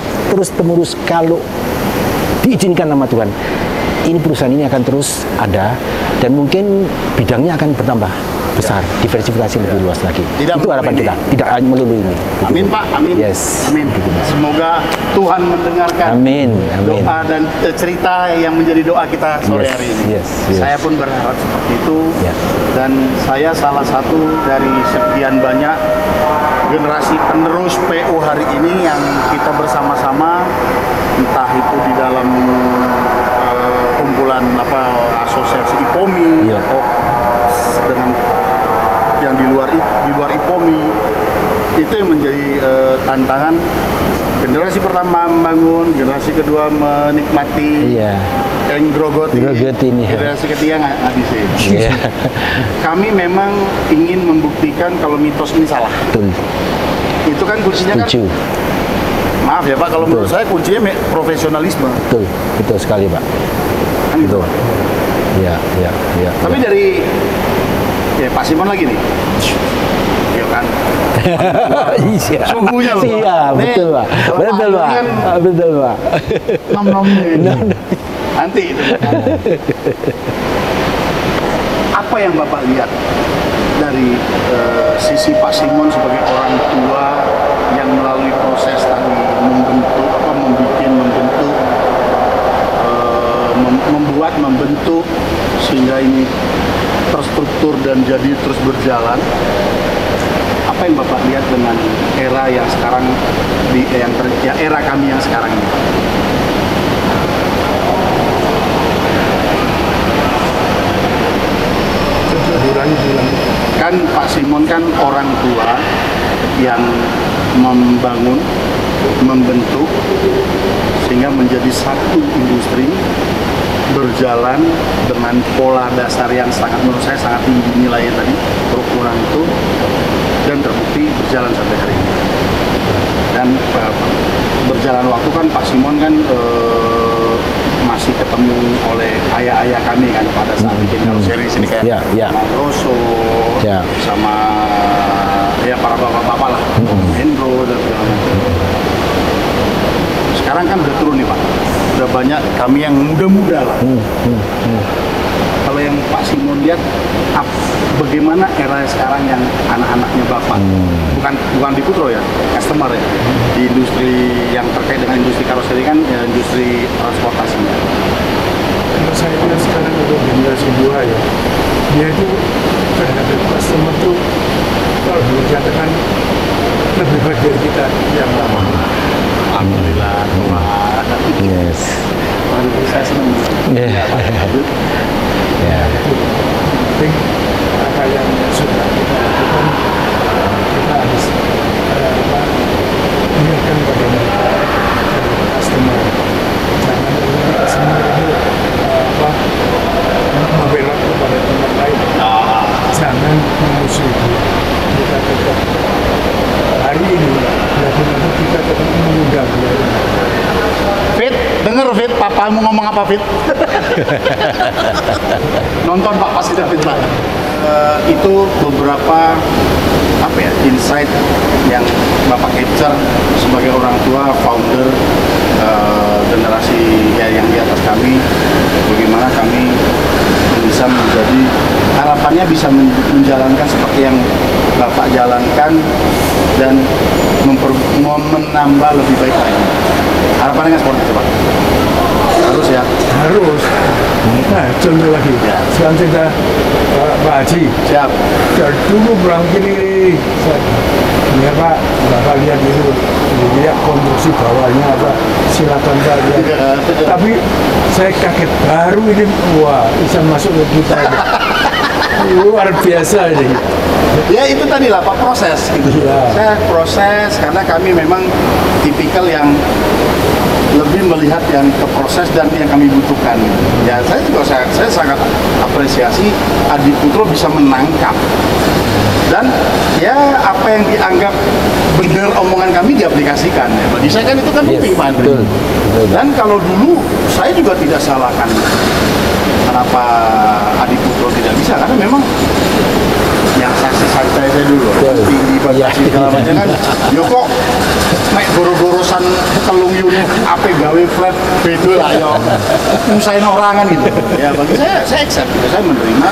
temurus kalau diizinkan sama Tuhan. Ini perusahaan ini akan terus ada dan mungkin bidangnya akan bertambah besar, diversifikasi lebih luas lagi. Tidak Itu harapan melulu kita, ini. tidak hanya melulu ini. Amin Pak, amin. Yes. Amin. Semoga Tuhan mendengarkan Amin. doa dan cerita yang menjadi doa kita sore Yes, hari ini. yes. Saya pun berharap seperti itu. Ya. Dan saya salah satu dari sekian banyak generasi penerus PO hari ini yang kita bersama-sama, entah itu di dalam kumpulan asosiasi IPOMI, Iya. atau dengan yang di luar IPOMI, itu yang menjadi tantangan. Generasi pertama membangun, generasi kedua menikmati, Iya. yang grogoti, Grogotin, ya. generasi ketiga ngabisin. Iya. Kami memang ingin membuktikan kalau mitos ini salah. Betul. Itu kan kuncinya kan, Setuju. maaf ya Pak, kalau menurut saya kuncinya profesionalisme. Betul. Betul sekali Pak. Kan gitu. Betul. Iya. Tapi dari ya Pak Simon lagi nih, ya kan? Iya. Sungguhnya loh, Pak. Iya, Nih, betul Pak. kalau Betul Pak Pak. kan Betul Pak. nom-nomnya ini. Nanti itu. Apa yang Bapak lihat dari sisi Pak Simon sebagai orang tua yang melalui proses tadi membentuk sehingga ini terstruktur dan jadi terus berjalan. Apa yang Bapak lihat dengan era yang sekarang era kami yang sekarang ini? Kan Pak Simon kan orang tua yang membangun, membentuk sehingga menjadi satu industri berjalan dengan pola dasar yang menurut saya sangat tinggi nilainya tadi, kerukunan itu, dan terbukti berjalan sampai hari ini. Dan berjalan waktu kan Pak Simon kan masih ketemu oleh ayah-ayah kami kan pada saat bikin karoseri sini kayak Mas Rosso, sama ya para bapak-bapak lah, Hendro dan segala macam. Sekarang kan udah turun nih Pak, udah banyak kami yang muda-muda lah. Kalau yang Pak Simon lihat, bagaimana era sekarang yang anak-anaknya Bapak, bukan di Putro ya, customer ya, di industri yang terkait dengan industri karoseri kan, ya, industri transportasinya. Kalau saya lihat sekarang untuk generasi 2 ya, dia itu terhadap customer itu kalau boleh dikatakan lebih baik dari kita yang lama. Alhamdulillah, Yes. saya senang. Ya. Penting apa yang sudah kita lakukan, kita harus ingatkan pada mereka Ragunan kita tetap mengundang dia. Fit, denger Fit, papamu ngomong apa Fit? Nonton Pak pasti Fit Pak. Itu beberapa apa ya insight yang Bapak capture sebagai orang tua, founder generasi ya, yang di atas kami. Bagaimana kami bisa menjadi harapannya bisa menjalankan seperti yang Bapak jalankan dan menambah lebih baik lagi. Harapannya kan seperti itu Pak. Harus ya. Harus. Nah, contoh lagi. Ya. Sekarang kita Pak Haji. Siap. Dari dulu pulang kiri. Ya Pak, Bapak lihat itu. Lihat konstruksi bawahnya apa. Silakan Pak lihat. Ya. Tapi saya kaget baru ini. Wah, bisa masuk ke kita. Luar biasa ini. Ya itu tadi lah Pak, proses gitu. Iya. Saya proses karena kami memang tipikal yang lebih melihat yang ke proses dan yang kami butuhkan. Ya saya juga saya sangat apresiasi Adi Putro bisa menangkap dan ya apa yang dianggap benar omongan kami diaplikasikan. Ya, bagi saya kan itu kan penting Pak Andri. Dan kalau dulu saya juga tidak salahkan kenapa Adi Putro tidak bisa karena memang yang saksi-saksi saya dulu tinggi bagasi segala macam kan yo kok naik goro-gorosan telung unit apa gawe flat beda lah yo usahain orangan gitu ya bagi saya accept gitu. Saya menerima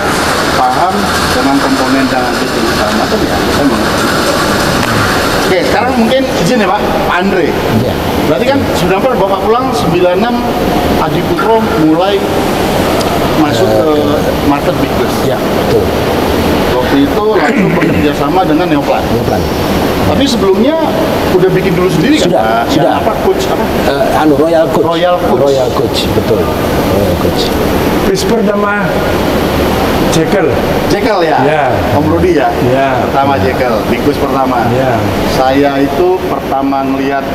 paham dengan komponen dan segala macam ya saya mengerti. Oke, sekarang mungkin izin ya Pak Andre. Ya. Berarti kan 94 Bapak pulang 96 Adi Putro mulai masuk ke market big bus. Ya, betul. Waktu itu langsung bekerja sama dengan Neoplan. Neoplan. Tapi sebelumnya udah bikin dulu sendiri kan? Sudah, Yang sudah. apa coach apa? Royal Coach. Royal Coach. Royal Coach, betul. Royal Coach. Bis pertama Jekyll. Jekyll ya? Ya. Om Rudi ya? Ya. Pertama Jekyll, Big Bus pertama. Ya. Saya itu pertama ngelihat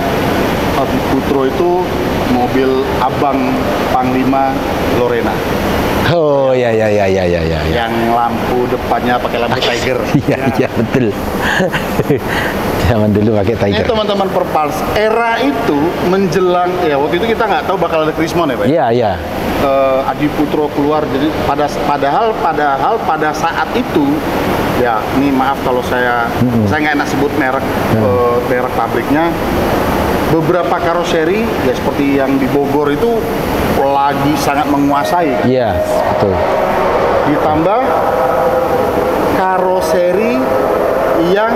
Adi Putro itu mobil abang Panglima Lorena. Oh ya. Yang lampu depannya pakai lampu Tiger. Iya betul. Zaman dulu pakai Ini Tiger. teman-teman Perpals, era itu menjelang ya waktu itu kita nggak tahu bakal ada Krismon ya Pak. Iya. Adi Putro keluar jadi padahal pada saat itu ya ini maaf kalau saya nggak enak sebut merek merek pabriknya, beberapa karoseri ya seperti yang di Bogor itu lagi sangat menguasai kan? Iya, betul. Ditambah karoseri yang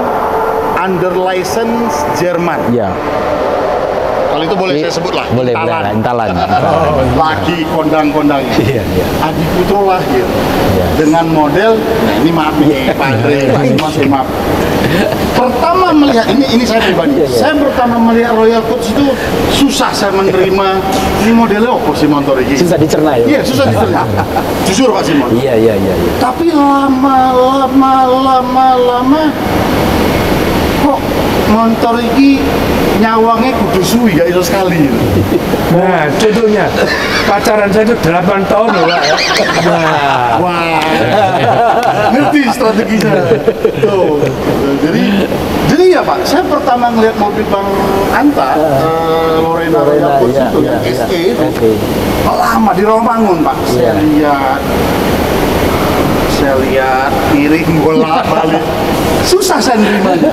under license Jerman. Iya. Kalau itu boleh saya sebut lah. Boleh, Intalan. Intalan. Lagi kondang-kondang. Iya. Adi Putro lahir Iya. dengan model, nah ini maaf nih Pak Andre, masih maaf. Pertama melihat ini saya pribadi, Iya. saya pertama melihat Royal Coach itu susah saya menerima ini modelnya apa sih motor ini? Susah dicerna ya. Iya susah dicerna. Jujur Pak Simon. Iya. Tapi lama kok motor ini nyawangnya kudu suwi gak iso sekali. Nah, contohnya pacaran saya itu 8 tahun loh Pak. Nah, Wah, ngerti strateginya. Tuh, jadi ya Pak, saya pertama ngeliat mobil Bang Anta, Lorena Royal Coach itu, yang SE itu, lama di Rawamangun Pak. Saya lihat piring bolak-balik, susah saya nerimanya.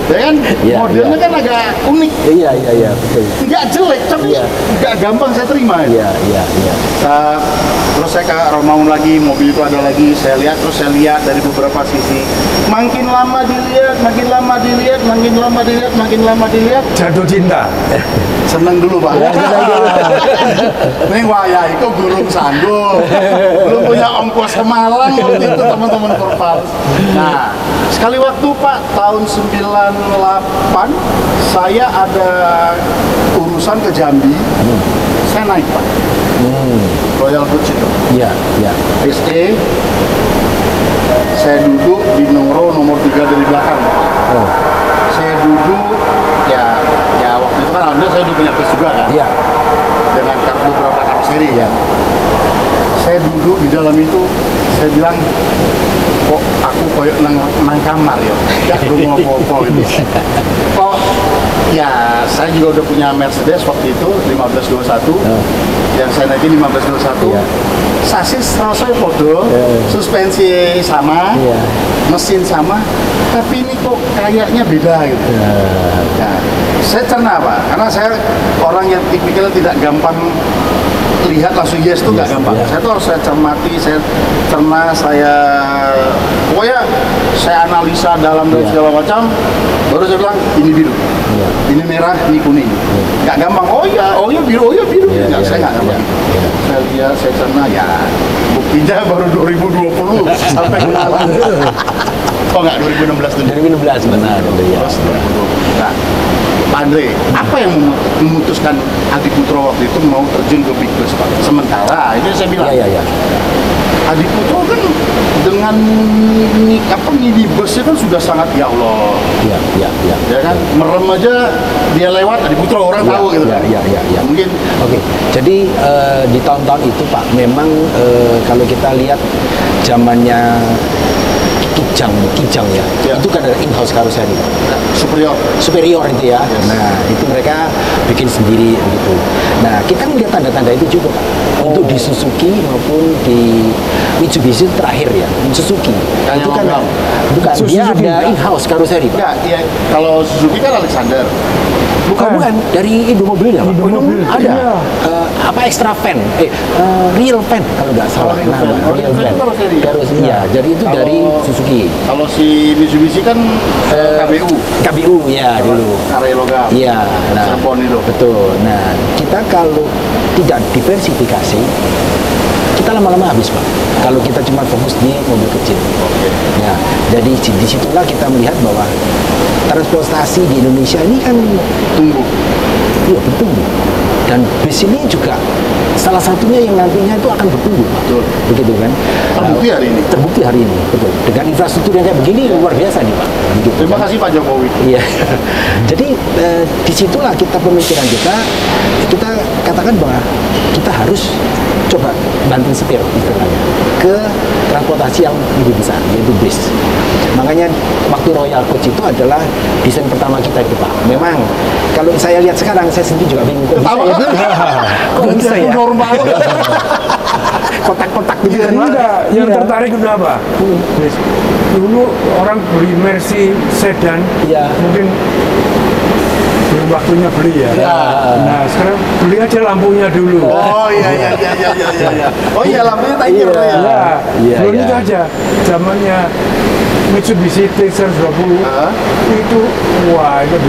Ya kan, modelnya kan agak unik. Iya, betul. Nggak jelek, tapi nggak gampang saya terima. Iya. Terus saya ke Rawamangun lagi, mobil itu ada lagi, saya lihat dari beberapa sisi. Makin lama dilihat, jatuh cinta. seneng dulu Pak. Nih waya itu gurung sanggup, belum punya ongkos ke Malang waktu itu teman-teman Perpals. Nah, sekali waktu Pak, tahun 98, saya ada urusan ke Jambi, saya naik Pak. Royal Coach itu. Iya. SE, saya duduk di nomor 3 dari belakang. Oh. Saya duduk, ya waktu itu kan alhamdulillah saya udah punya bus juga kan. Iya. Dengan beberapa karoseri ya. Saya duduk di dalam itu, saya bilang, kok aku koyok nang kamar ya, gak rumah apa-apa gitu. Kok Ya, saya juga udah punya Mercedes waktu itu 1521. Yang saya naiki 1521. Iya. Sasis rasanya podo, suspensi sama, mesin sama, tapi ini kok kayaknya beda gitu. Nah, saya cerna Pak, karena saya orang yang tipikalnya tidak gampang lihat langsung yes itu nggak gampang. Saya tuh harus saya cermati, saya cerna, pokoknya saya analisa dalam dan segala macam, baru saya bilang ini biru, ini merah, ini kuning. Nggak gampang. Oh iya biru, nggak, saya nggak gampang. Saya lihat, saya cerna, ya buktinya baru 2020 sampai kenalan. Oh nggak, 2016 dulu. 2016 benar. Nah, Pak Andre, apa yang memutuskan Adi Putro waktu itu mau terjun ke Big Bus, Pak? Sementara, ini saya bilang, Adi Putro kan dengan minibusnya kan sudah sangat, ya Allah. Ya kan, merem aja dia lewat Adi Putro, orang tahu gitu kan. Mungkin. Oke, jadi di tahun-tahun itu Pak, memang kalau kita lihat zamannya Kijang ya. Itu kan ada in-house karoseri. Superior itu ya. Nah, itu mereka bikin sendiri gitu. Nah, kita melihat tanda-tanda itu juga Pak. Untuk di Suzuki maupun di Mitsubishi terakhir ya. Suzuki. Itu kan bukan dia ada in-house karoseri Pak. Ya, kalau Suzuki kan Alexander. Bukan dari Indomobil ya Pak. Indomobil ada. Apa extra fan? Real fan kalau nggak salah. Real fan. Karoseri. Ya, jadi itu dari Suzuki. Kalau si Mitsubishi kan KBU ya dulu. Karya logam. Iya, nah, Cirebon itu. betul. Nah, kita kalau tidak diversifikasi, kita lama-lama habis Pak. Kalau kita cuma fokus di mobil kecil. Ya, jadi disitulah kita melihat bahwa transportasi di Indonesia ini kan tumbuh. Iya, bertumbuh. Dan bis ini juga salah satunya yang nantinya itu akan bertumbuh, Pak. Betul. Begitu kan? Terbukti hari ini. Terbukti hari ini, betul. Dengan infrastruktur yang kayak begini luar biasa nih, Pak. Begitu, Terima kan? kasih Pak Jokowi. Iya. Jadi disitulah kita pemikiran kita katakan bahwa kita harus coba banting setir istilahnya ke transportasi yang lebih besar, yaitu bis. Makanya waktu Royal Coach itu adalah desain pertama kita itu Pak. Memang kalau saya lihat sekarang saya sendiri juga bingung kok bisa ya? Normal. Kotak-kotak gitu kan Pak. Enggak, yang tertarik kenapa? Dulu orang beli Mercy sedan, mungkin belum waktunya beli ya. Nah sekarang beli aja lampunya dulu. Oh iya. Oh iya, lampunya Tiger ya. Belum itu aja. Zamannya Mitsubishi T120 itu wah itu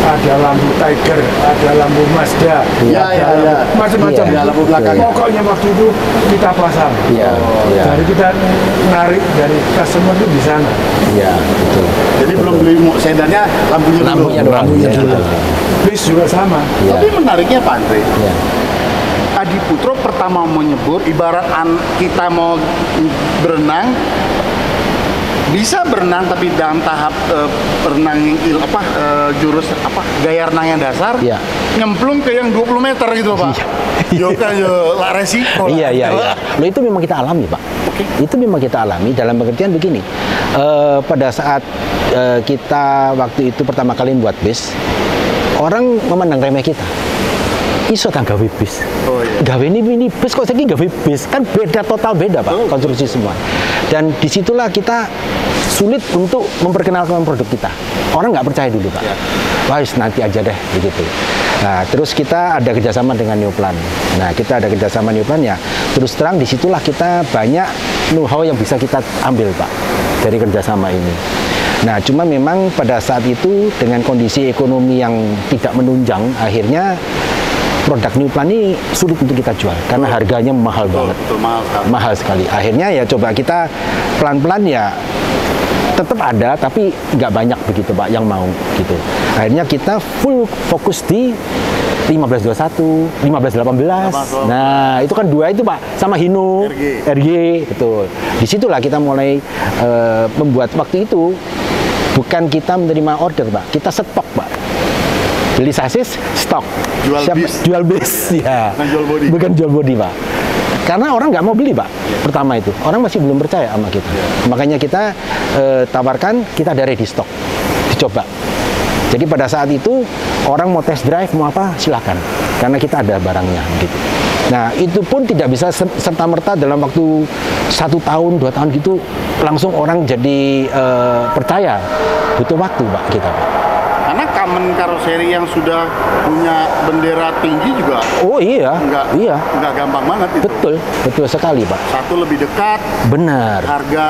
ada lampu Tiger, ada lampu Mazda, macam-macam. Lampu belakang. Pokoknya waktu itu kita pasang. Dari kita narik dari customer itu di sana. Iya, betul. Jadi belum beli sedannya, lampunya dulu. Bis juga sama. Tapi menariknya Pak Andre, Adi Putro pertama menyebur, ibarat kita mau berenang, bisa berenang tapi dalam tahap berenang jurus gaya renang yang dasar, nyemplung ke yang 20 meter gitu Pak. Yo kan lah resiko. Iya. Loh itu memang kita alami Pak. Itu memang kita alami dalam pengertian begini. Pada saat kita waktu itu pertama kali membuat bis, orang memandang remeh kita. Iso tak gawe bis. Gawe ini bis kok saiki gawe bis. Kan beda, total beda Pak, konstruksi semua. Dan disitulah kita sulit untuk memperkenalkan produk kita. Orang nggak percaya dulu Pak. Wah, nanti aja deh begitu. Nah, terus kita ada kerjasama dengan New Plan. Nah, kita ada kerjasama New Plan ya. Terus terang disitulah kita banyak know-how yang bisa kita ambil Pak dari kerjasama ini. Nah, cuma memang pada saat itu dengan kondisi ekonomi yang tidak menunjang, akhirnya produk New Plan ini sulit untuk kita jual karena harganya mahal banget. Mahal sekali. Akhirnya ya coba kita pelan-pelan ya tetap ada tapi nggak banyak begitu Pak yang mau gitu. Akhirnya kita full fokus di 1521, 1518. Nah, itu kan dua itu Pak sama Hino, RG, betul. Disitulah kita mulai membuat waktu itu bukan kita menerima order Pak, kita stok Pak. Beli sasis, stok. Jual bis, ya. Bukan jual body, Pak. Karena orang nggak mau beli, Pak. Pertama itu, orang masih belum percaya sama kita. Makanya kita tawarkan, kita ada ready stock, dicoba. Jadi pada saat itu orang mau test drive mau apa silakan, karena kita ada barangnya gitu. Nah itu pun tidak bisa serta merta dalam waktu 1 tahun 2 tahun gitu langsung orang jadi percaya, butuh waktu Pak kita Pak. Karena Kamen karoseri yang sudah punya bendera tinggi juga Oh iya, nggak gampang banget itu. betul sekali Pak. Satu lebih dekat, Benar. harga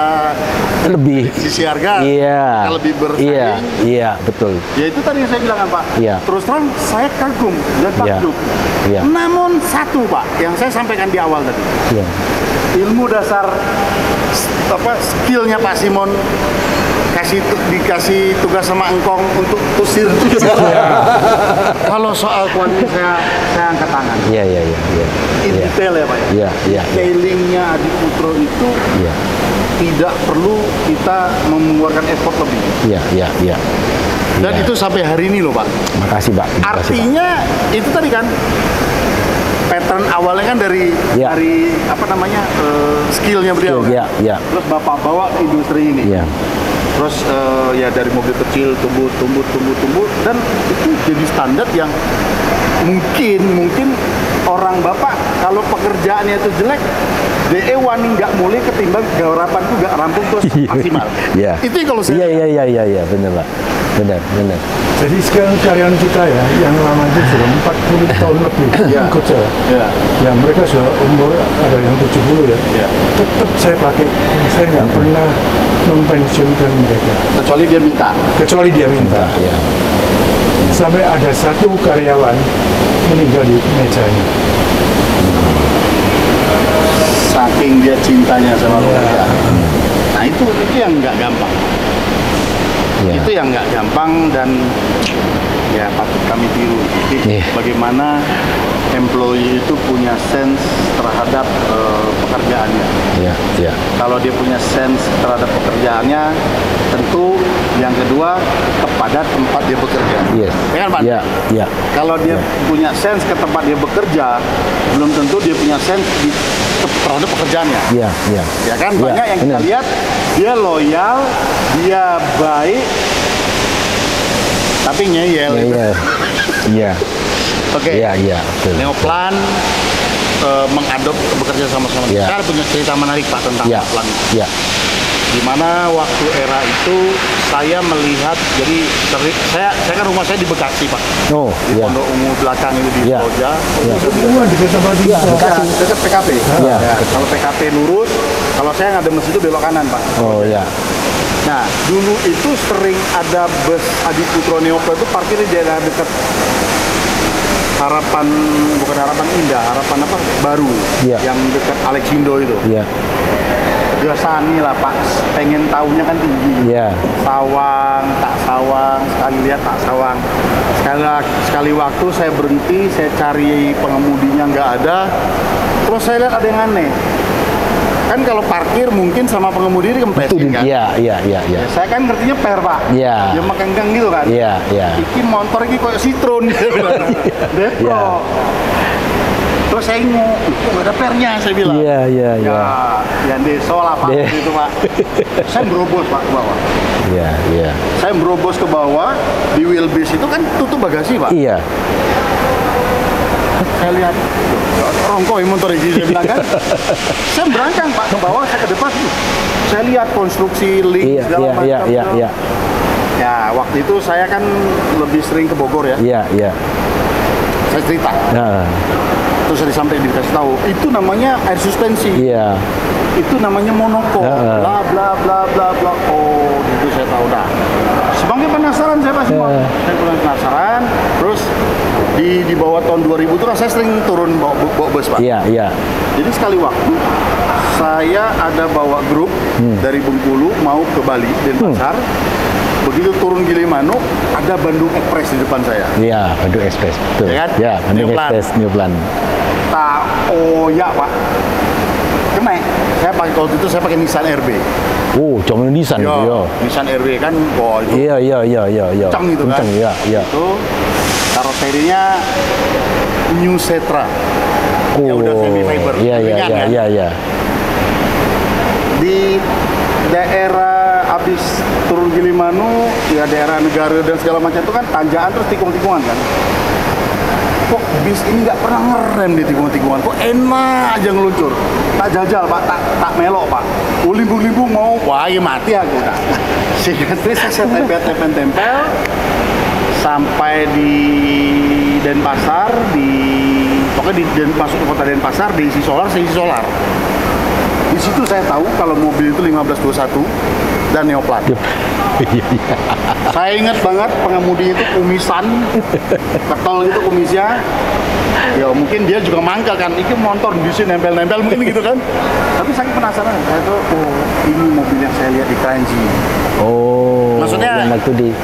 Lebih. sisi harga Iya. lebih bersaing. Iya betul. Ya itu tadi yang saya bilang kan Pak. Iya. Terus terang saya kagum dan Iya. takjub. Iya. Namun satu Pak yang saya sampaikan di awal tadi, Iya. ilmu dasar skillnya Pak Simon dikasih tugas sama engkong untuk usir. Kalau soal kualitas saya angkat tangan. Iya. In detail ya Pak. Iya. Detailingnya Adi Putro itu Iya. tidak perlu kita mengeluarkan effort lebih. Iya. Dan itu sampai hari ini loh Pak. Makasih Pak. Makasih, Pak. Artinya itu tadi kan pattern awalnya kan dari Ya. skillnya beliau. Iya. Terus Bapak bawa ke industri ini. Iya. Terus ya dari mobil kecil tumbuh dan itu jadi standar yang mungkin orang Bapak kalau pekerjaannya itu jelek DE wani nggak mulai ketimbang garapanku nggak rampung terus maksimal. Iya. Itu kalau saya Iya, benar Pak. Benar. Jadi sekarang karyawan kita ya, yang lama itu sudah 40 tahun lebih ikut saya. Ya mereka sudah umur ada yang 70 ya. Tetap saya pakai, saya nggak pernah mempensiunkan mereka. kecuali dia minta. Iya. Sampai ada satu karyawan meninggal di meja ini. Saking dia cintanya sama keluarga. Nah itu yang nggak gampang. Iya. Itu yang nggak gampang dan ya patut kami tiru. Jadi Iya. bagaimana employee itu punya sense terhadap pekerjaannya. Iya. Kalau dia punya sense terhadap pekerjaannya, tentu yang kedua kepada tempat dia bekerja. Yes. Ya kan Pak? Iya. Kalau dia punya sense ke tempat dia bekerja, belum tentu dia punya sense terhadap pekerjaannya. Iya. Ya kan Iya, banyak yang kita benar. lihat dia loyal, dia baik, tapi ngeyel. Iya. Oke. Iya, betul. Neoplan mengadop bekerja sama-sama. Iya. Saya punya cerita menarik Pak tentang Iya. Neoplan. Iya. Di mana waktu era itu saya melihat, jadi saya kan rumah saya di Bekasi Pak. Oh, Di iya. Pondok Ungu belakang itu di Iya. Soja. Iya. Semua di tempat itu. Dekat PKP. Iya. Ya, kalau PKP lurus, kalau saya ngadem masjid itu belok kanan Pak. Oh iya. Nah, dulu itu sering ada bus Adi Putro Neoplan itu parkir di daerah dekat bukan Harapan Indah, Harapan apa? Baru. Iya. Yang dekat Alexindo itu. Iya. Gasani lah Pak, pengen tahunya kan tinggi. Iya. Sawang, tak sawang, sekali lihat tak sawang. Sekali waktu saya berhenti, saya cari pengemudinya nggak ada. Terus saya lihat ada yang aneh. Kan kalau parkir mungkin sama pengemudi dikempesin kan? Iya. Ya, saya kan ngertinya per Pak. Iya. Ya makenggang gitu kan? Iya. Iki motor iki koyo Citroen. Depro. Iya. Terus saya ingat, kok nggak ada pernya saya bilang. Iya. Ya desa lah Pak, gitu Pak. Saya merobos Pak ke bawah. Iya. Saya merobos ke bawah, di wheelbase itu kan tutup bagasi Pak. Iya. Saya lihat, rongkoi motor ini saya bilang kan. Saya berangkang Pak ke bawah, saya ke depan. Saya lihat konstruksi link segala macam. Iya. Ya waktu itu saya kan lebih sering ke Bogor ya. Iya. Saya cerita. Nah. Terus saya sampai dikasih tahu, itu namanya air suspensi. Iya. Itu namanya monoko. Bla bla bla bla bla. Oh, itu saya tahu dah. Sebagai penasaran saya pasti mau. Saya penasaran. Terus di bawah tahun 2000 itu saya sering turun bawa bus Pak. Iya. Jadi sekali waktu saya ada bawa grup dari Bengkulu mau ke Bali Denpasar. Begitu turun Gilimanuk, ada Bandung Express di depan saya. Iya, Bandung Express. Betul. Ya kan? Ya, Bandung Neoplan. Express Neoplan. Ya Pak. Kena. Saya pakai waktu itu saya pakai Nissan RB. Oh, zaman Nissan itu ya. Nissan RB kan, wah itu Iya. kencang gitu kan. Kencang, iya. Itu karoserinya New Setra. Ya udah semi fiber. Iya. Di daerah habis turun Gilimanuk, ya daerah Negara dan segala macam itu kan tanjakan terus tikung-tikungan kan. Kok bis ini nggak pernah ngerem di tikung-tikungan, kok enak aja ngeluncur. Tak jajal Pak, tak melok Pak. Limbung-limbung mau, wah ya mati aku dah. Sehingga saya tempel sampai di Denpasar, pokoknya masuk ke kota Denpasar, diisi solar, saya isi solar. Di situ saya tahu kalau mobil itu 1521 dan neoplan. Saya ingat banget pengemudi itu kumisan, ketol itu kumisnya. Ya mungkin dia juga mangkal kan, ini motor di sini nempel-nempel mungkin gitu kan. Tapi saya penasaran, saya tuh ini mobil yang saya lihat di Kranji. Oh, maksudnya yang waktu di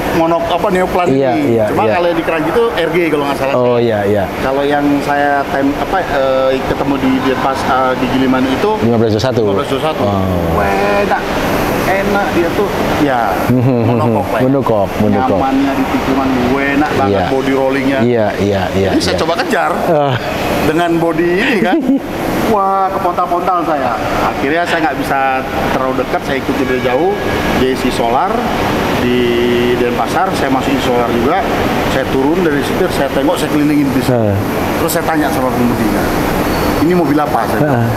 neoplan iya, ini. Iya, Cuma iya. kalau di Kranji itu RG kalau nggak salah. Oh iya iya. Kalau yang saya ketemu di Denpasar di Gilimanuk itu 1521. 1521. Oh. Enak dia tuh. Ya, monokok. Nyamannya di tikungan enak banget, Iya. body rollingnya. Iya. Jadi saya coba kejar dengan body ini kan. Wah, kepontal-pontal saya. Akhirnya saya nggak bisa terlalu dekat, saya ikuti dari jauh. Dia isi solar di Denpasar, saya masuk isi solar juga. Saya turun dari situ, saya tengok, saya kelilingin bis. Terus saya tanya sama pengemudinya, ini mobil apa? Saya bilang,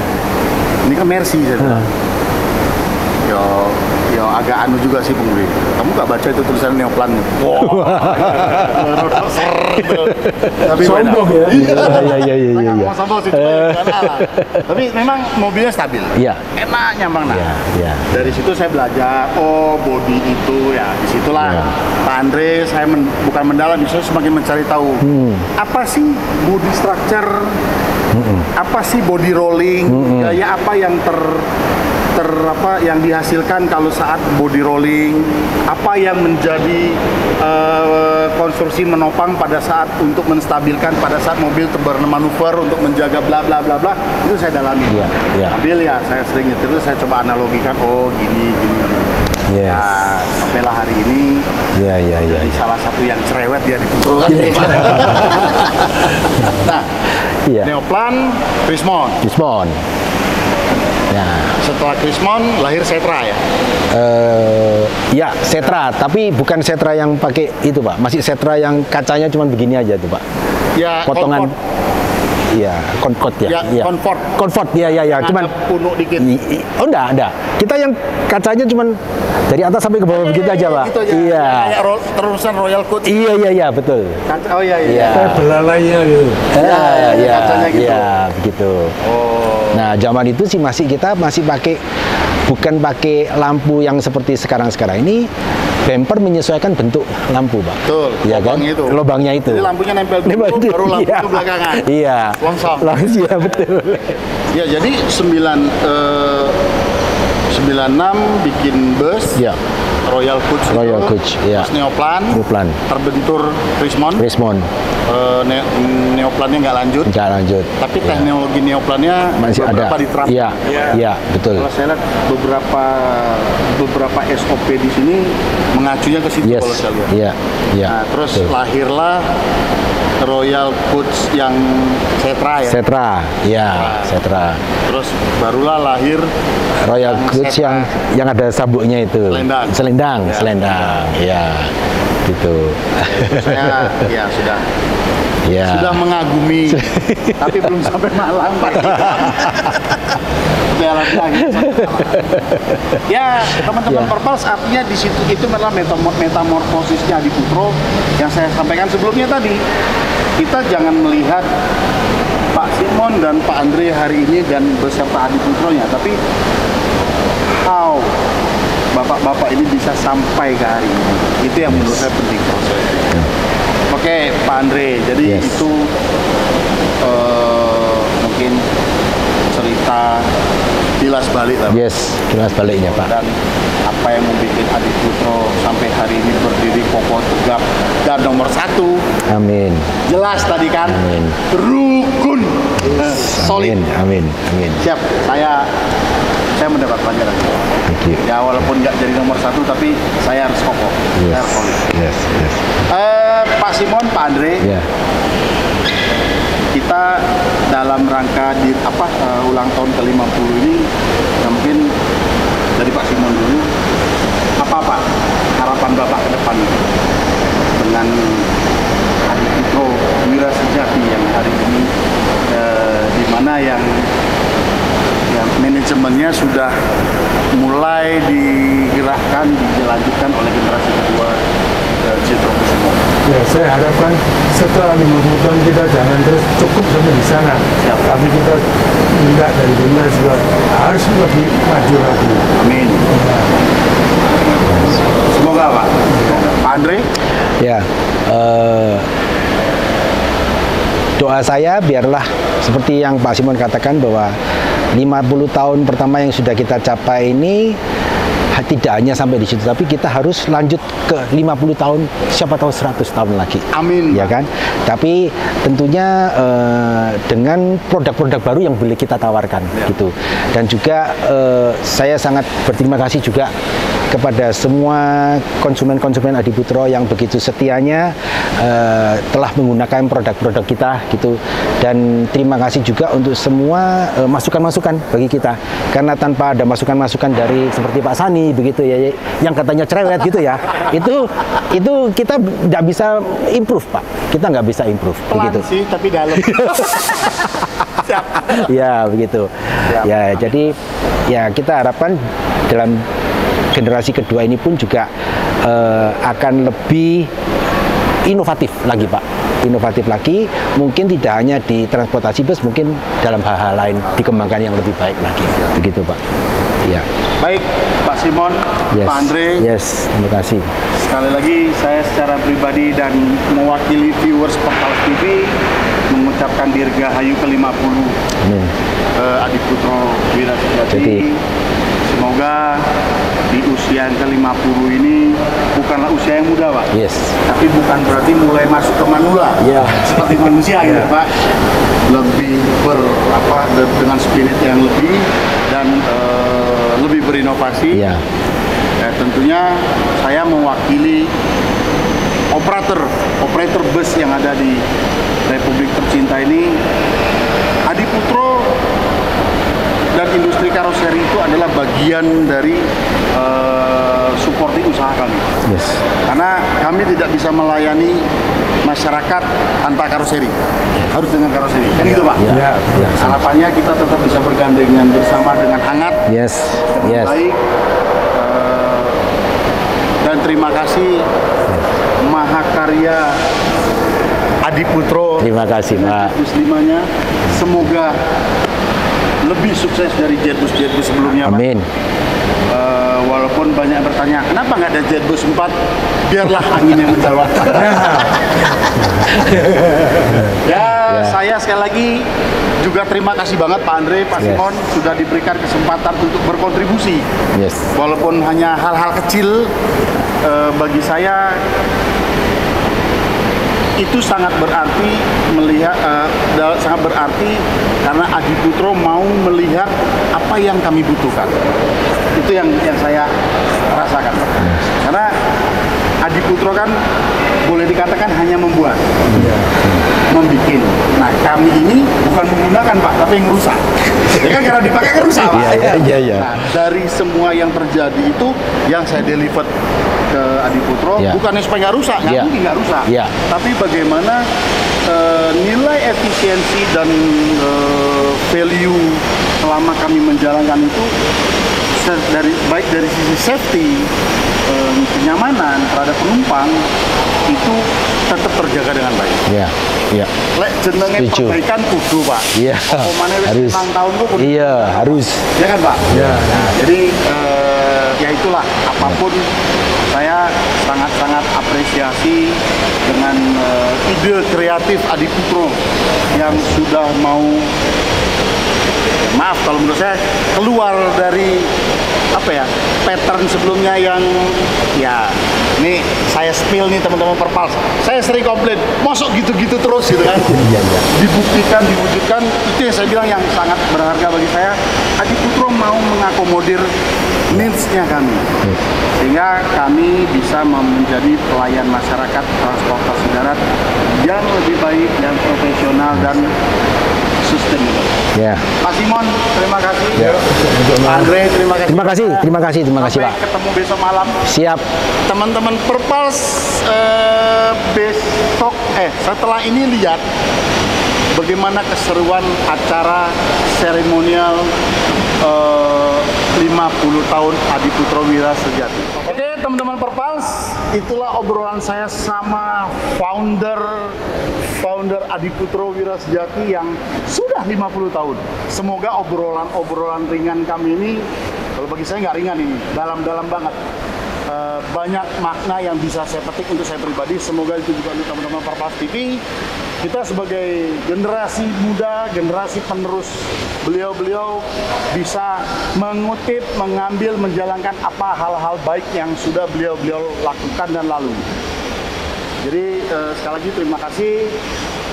ini kan Mercy, saya bilang. Yo agak anu juga sih pengemudi. Kamu nggak baca itu tulisan neoplan? Tapi sombong ya. Iya. Mau sombong sih, tapi memang mobilnya stabil. Iya. Enak, nyaman. Iya. Dari situ saya belajar, body itu ya disitulah Iya. Pak Andre, saya bukan mendalam, justru semakin mencari tahu apa sih body structure, apa sih body rolling, gaya apa yang yang dihasilkan kalau saat body rolling, apa yang menjadi konstruksi menopang pada saat untuk menstabilkan pada saat mobil bermanuver untuk menjaga bla bla bla bla, itu saya dalami. Iya. Sambil ya saya sering nyetir itu saya coba analogikan, gini. Yes. Nah, sampailah hari ini. Iya. Jadi salah satu yang cerewet dia dipukul. Nah, Iya. neoplan, Krismon. Ya. Setelah Krismon lahir Setra ya. Ya, Setra, tapi bukan Setra yang pakai itu, Pak. Masih Setra yang kacanya cuma begini aja tuh, Pak. Ya, Potongan. Comfort. Iya, Comfort ya. Ya, Iya. Comfort. Ya. Cuman Ada punuk dikit. enggak. Kita yang kacanya cuman dari atas sampai ke bawah begitu aja, Pak. Gitu aja. Iya. Kayak terusan Royal Coach. Iya, betul. Oh iya. Kayak belalainya gitu. Iya, kacanya gitu. Iya, begitu. Nah, zaman itu sih kita masih bukan pakai lampu yang seperti sekarang ini. Bumper menyesuaikan bentuk lampu, Pak. Betul. Iya kan? Lubangnya itu. Jadi lampunya nempel dulu, baru lampu itu belakangan. Iya. Longsong. Iya, betul. Ya, jadi 96 bikin bus. Iya. Royal Coach, iya. Terus neoplan, terbentur Krismon. Neoplannya nggak lanjut, tapi teknologi neoplannya masih beberapa ada. diterapkan. Iya, betul. Kalau saya lihat beberapa SOP di sini mengacunya ke situ kalau saya lihat. Iya. Nah, terus betul. lahirlah Royal Coach yang Setra ya. Setra. Terus barulah lahir Royal Coach yang ada sabuknya itu. Selendang. Ya. Gitu. Saya sudah mengagumi, tapi belum sampai Malang Pak. Ya, teman-teman Perpals, artinya di situ itu adalah metamorfosisnya Adiputro yang saya sampaikan sebelumnya tadi. Kita jangan melihat Pak Simon dan Pak Andre hari ini dan beserta Adiputronya, tapi how bapak-bapak ini bisa sampai ke hari ini. Itu yang menurut saya penting prosesnya. Oke, Pak Andre, jadi itu mungkin cerita kilas balik lah. Kilas baliknya, Pak. Dan apa yang membuat Adiputro sampai hari ini berdiri kokoh tegap dan nomor 1. Amin. Jelas tadi kan? Amin. Rukun. Solid. Amin. Siap. Saya mendapat pelajaran. Thank you. Ya walaupun nggak jadi nomor 1, tapi saya harus kokoh. Saya harus solid. Yes. Pak Simon, Pak Andre. Ya. Kita dalam rangka ulang tahun ke-50 ini, ya mungkin dari Pak Simon dulu, Apa Pak harapan Bapak ke depan dengan Adiputro Wira Sejati yang hari ini di mana yang manajemennya sudah mulai digerakkan, dilanjutkan oleh generasi kedua Jetro Kusumo. Ya, saya harapkan setelah 50 tahun kita jangan terus cukup sampai di sana. Siap. Tapi kita minta dari dunia juga harus lebih maju lagi. Amin. Semoga Pak. Pak Andre? Ya, doa saya biarlah seperti yang Pak Simon katakan bahwa 50 tahun pertama yang sudah kita capai ini tidak hanya sampai di situ, tapi kita harus lanjut ke 50 tahun, siapa tahu 100 tahun lagi. Amin. Ya kan? Tapi tentunya dengan produk-produk baru yang boleh kita tawarkan, gitu. Dan juga saya sangat berterima kasih juga kepada semua konsumen-konsumen Adiputro yang begitu setianya telah menggunakan produk-produk kita, gitu. Dan terima kasih juga untuk semua masukan-masukan bagi kita, karena tanpa ada masukan-masukan dari seperti Pak Sani begitu ya, yang katanya cerewet gitu ya, itu kita nggak bisa improve Pak, kita nggak bisa improve. Pelan begitu sih, tapi dalam. Siap. Ya begitu. Siap. Ya, jadi ya kita harapkan dalam generasi kedua ini pun juga akan lebih inovatif lagi Pak, inovatif lagi, mungkin tidak hanya di transportasi bus, mungkin dalam hal-hal lain dikembangkan yang lebih baik lagi, begitu Pak. Ya. Baik, Pak Simon, Yes. Pak Andre. Yes, terima kasih. Sekali lagi saya secara pribadi dan mewakili viewers Pertalas TV mengucapkan dirgahayu ke-50 Amin. Adiputro Wira Sejati. Jadi, semoga di usia yang ke-50 ini bukanlah usia yang muda Pak. Yes. Tapi bukan berarti mulai masuk ke manula. Ya. Seperti manusia gitu Pak. Lebih dengan spirit yang lebih dan lebih berinovasi. Ya. Tentunya saya mewakili operator bus yang ada di Republik tercinta ini. Adiputro dan industri karoseri itu adalah bagian dari supporting usaha kami. Yes. Karena kami tidak bisa melayani masyarakat tanpa karoseri, harus dengan karoseri. Kan gitu Pak? Ya. Ya. Harapannya kita tetap bisa bergandengan bersama dengan hangat, Yes. dengan Yes. baik. Dan terima kasih Mahakarya Adiputro. Terima kasih Pak. Muslimanya, semoga lebih sukses dari Jetbus sebelumnya Pak. Amin. Walaupun banyak bertanya, kenapa nggak ada Jetbus 4? Biarlah angin yang menjawab. Ya, saya sekali lagi juga terima kasih banget Pak Andre, Pak Yes. Simon sudah diberikan kesempatan untuk berkontribusi. Yes. Walaupun hanya hal-hal kecil, bagi saya itu sangat berarti sangat berarti karena Adiputro mau melihat apa yang kami butuhkan. Itu yang saya rasakan. Karena Adiputro kan boleh dikatakan hanya membuat, membikin. Nah, kami ini bukan menggunakan Pak, tapi yang rusak. Ya kan karena dipakai kan rusak Pak. Iya. Nah, dari semua yang terjadi itu yang saya deliver ke Adiputro, bukannya supaya nggak rusak, mungkin nggak rusak. Tapi bagaimana nilai efisiensi dan value selama kami menjalankan itu baik dari sisi safety, kenyamanan terhadap penumpang itu tetap terjaga dengan baik. Iya. Lek jenenge perbaikan kudu Pak. Iya. Harus. 6 tahun kok kudu. Iya, harus. Ya kan Pak? Ya. Nah, jadi ya itulah, apapun saya sangat-sangat apresiasi dengan ide kreatif Adiputro yang sudah mau, maaf kalau menurut saya, keluar dari pattern sebelumnya yang ini saya spill nih teman-teman Perpals, saya sering komplain mosok gitu-gitu terus gitu kan. Dibuktikan, diwujudkan, itu yang saya bilang yang sangat berharga bagi saya. Adiputro mau mengakomodir needs-nya kami, sehingga kami bisa menjadi pelayan masyarakat transportasi darat yang lebih baik, yang profesional dan konsisten. Ya. Pak Simon, terima kasih. Ya. Andre, terima kasih. Terima kasih Pak. Sampai ketemu besok malam. Siap. Teman-teman Perpals, besok setelah ini lihat bagaimana keseruan acara seremonial 50 tahun Adiputro Wira Sejati. Oke teman-teman Perpals, itulah obrolan saya sama founder Adiputro Wira Sejati yang sudah 50 tahun. Semoga obrolan ringan kami ini, kalau bagi saya nggak ringan ini, dalam-dalam banget. Banyak makna yang bisa saya petik untuk saya pribadi. Semoga itu juga untuk teman-teman Perpals TV. Kita sebagai generasi muda, generasi penerus beliau-beliau bisa mengutip, mengambil, menjalankan apa hal-hal baik yang sudah beliau-beliau lakukan dan lalu. Jadi sekali lagi terima kasih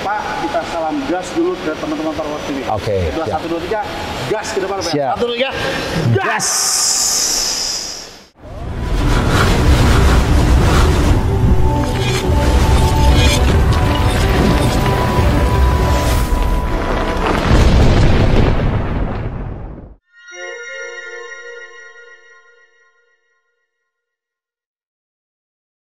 Pak, kita salam gas dulu ke teman-teman Perpals TV. Oke. 1, 2, 3, gas ke depan Pak. 1, 2, 3, gas!